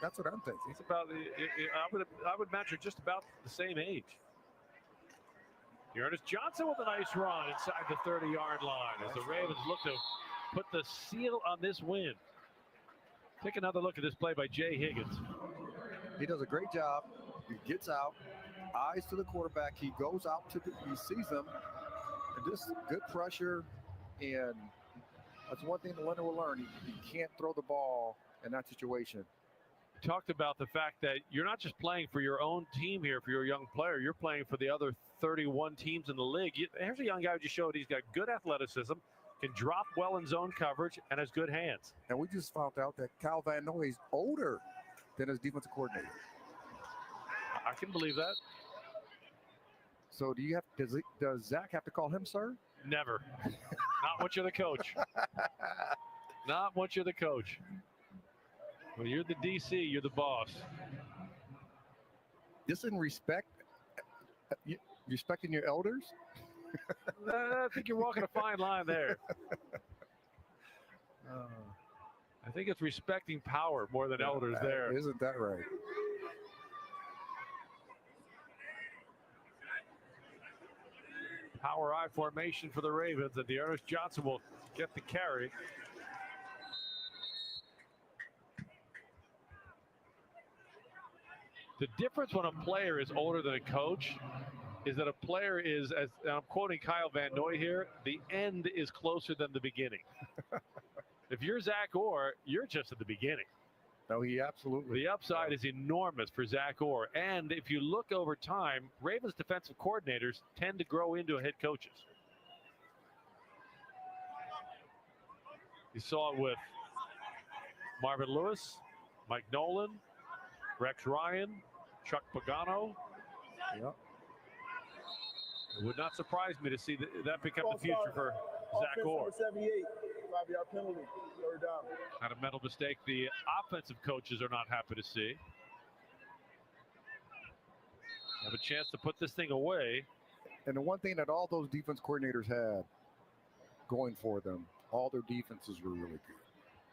B: That's what I'm thinking.
E: It's about, I would match her just about the same age. Ernest Johnson with a nice run inside the 30-yard line as the Ravens look to put the seal on this win. Take another look at this play by Jay Higgins.
B: He does a great job. He gets out, eyes to the quarterback. He goes out to he sees him, and just good pressure. And that's one thing that Leonard will learn. He can't throw the ball in that situation.
E: We talked about the fact that you're not just playing for your own team here, for your young player. You're playing for the other 31 teams in the league. Here's a young guy who just showed he's got good athleticism, can drop well in zone coverage, and has good hands.
B: And we just found out that Kyle Van Noy is older than his defensive coordinator.
E: I can believe that.
B: So do you have? Does Zach have to call him sir?
E: Never. Not once you're the coach. Not once you're the coach. When you're the DC, you're the boss.
B: Just in respect, respecting your elders?
E: I think you're walking a fine line there. I think it's respecting power more than elders there.
B: Isn't that right?
E: Power I formation for the Ravens, and the Ernest Johnson will get the carry. The difference when a player is older than a coach is that a player is, as I'm quoting Kyle Van Noy here, the end is closer than the beginning. If you're Zach Orr, you're just at the beginning.
B: No, he absolutely.
E: The upside is enormous for Zach Orr. And if you look over time, Ravens defensive coordinators tend to grow into head coaches. You saw it with Marvin Lewis, Mike Nolan, Rex Ryan, Chuck Pagano.
B: Yep.
E: It would not surprise me to see that become the future for Zach Orr.
R: 78, 5-yard penalty, 3rd down.
E: Not a mental mistake the offensive coaches are not happy to see.
A: have a chance to put this thing away.
B: And the one thing that all those defense coordinators had going for them, all their defenses were really good.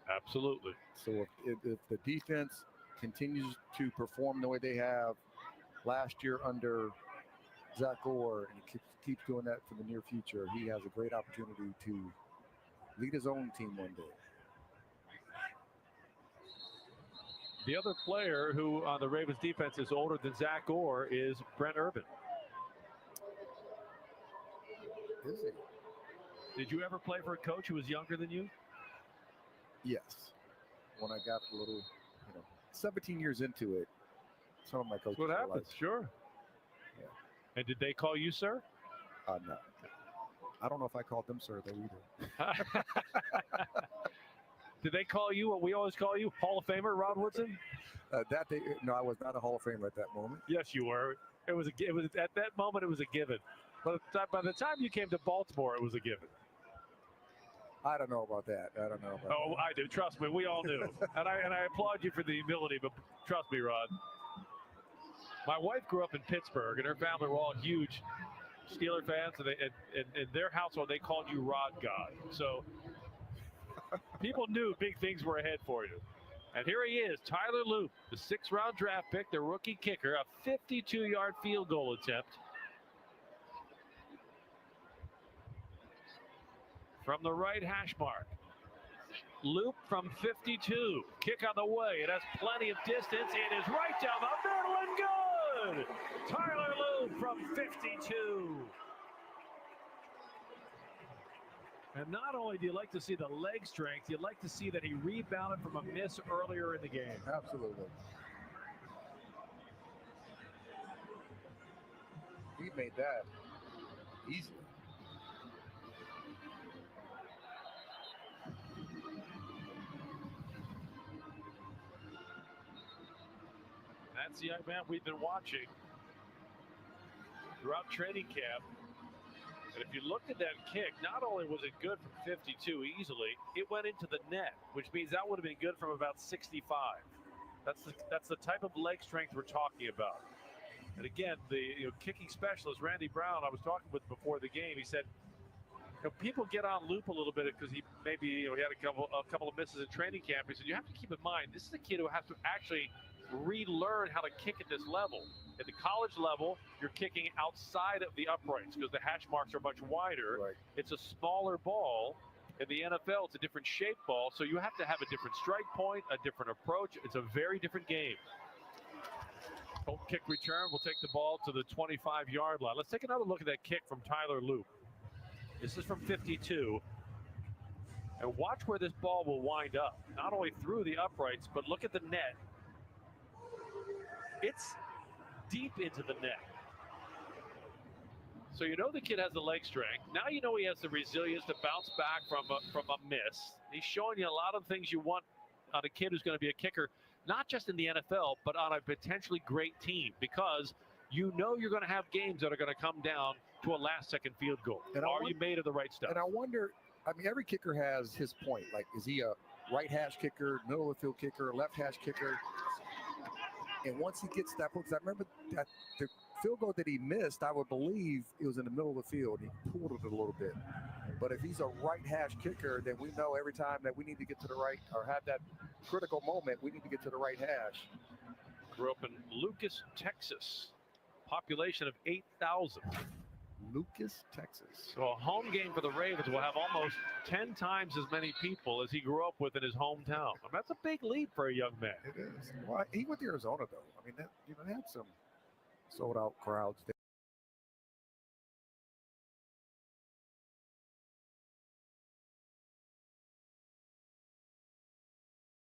A: Absolutely.
B: So if the defense continues to perform the way they have last year under Zach Orr, and keeps doing that for the near future, he has a great opportunity to lead his own team one day.
A: The other player who on the Ravens defense is older than Zach Orr is Brent Urban.
B: Is he?
A: Did you ever play for a coach who was younger than you?
B: Yes. When I got a little, 17 years into it, some of my coaches.
A: What happens?
B: realized,
A: Sure.
B: Yeah.
A: And did they call you sir?
B: No. I don't know if I called them sir, though, either.
A: Did they call you what we always call you, Hall of Famer Rod Woodson?
B: No, I was not a Hall of Famer at that moment.
A: Yes, you were. It was at that moment it was a given. But by the time you came to Baltimore, it was a given.
B: I don't know about that. I don't know about
A: Oh, I do. Trust me, we all knew. and I applaud you for the humility, but trust me, Rod. My wife grew up in Pittsburgh, and her family were all huge Steeler fans, and in their household, they called you Rod God. So people knew big things were ahead for you. And here he is, Tyler Loop, the 6th-round draft pick, the rookie kicker, a 52-yard field goal attempt. From the right hash mark. Loop from 52. Kick on the way. It has plenty of distance. It is right down the middle and good. Tyler Loop from 52. And not only do you like to see the leg strength, you'd like to see that he rebounded from a miss earlier in the game.
B: Absolutely. He made that easy.
A: That's the young man we've been watching throughout training camp. And if you looked at that kick, not only was it good from 52 easily, it went into the net, which means that would have been good from about 65. That's the type of leg strength we're talking about. And again, the kicking specialist, Randy Brown, I was talking with before the game, he said, people get on Loop a little bit because he maybe he had a couple of misses in training camp. He said, you have to keep in mind, this is a kid who has to actually relearn how to kick at this level. At the college level, you're kicking outside of the uprights because the hash marks are much wider.
B: Right.
A: It's a smaller ball. In the NFL, it's a different shaped ball, so you have to have a different strike point, a different approach. It's a very different game. Colt kick return will take the ball to the 25-yard line. Let's take another look at that kick from Tyler Loop. This is from 52. And watch where this ball will wind up. Not only through the uprights, but look at the net. It's deep into the net. So you know the kid has the leg strength. Now you know he has the resilience to bounce back from a miss. He's showing you a lot of things you want on a kid who's going to be a kicker, not just in the NFL, but on a potentially great team, because you know you're going to have games that are going to come down to a last-second field goal. And are you made of the right stuff?
B: And I wonder, every kicker has his point. Like, is he a right hash kicker, middle of the field kicker, left hash kicker? And once he gets that, because I remember that the field goal that he missed, I would believe it was in the middle of the field. He pulled it a little bit. But if he's a right hash kicker, then we know every time that we need to get to the right or have that critical moment, we need to get to the right hash.
A: Grew up in Lucas, Texas. Population of 8,000.
B: Lucas, Texas.
A: So a home game for the Ravens will have almost 10 times as many people as he grew up with in his hometown. That's a big leap for a young man.
B: It is. Well, he went to Arizona, though. They had some sold-out crowds there.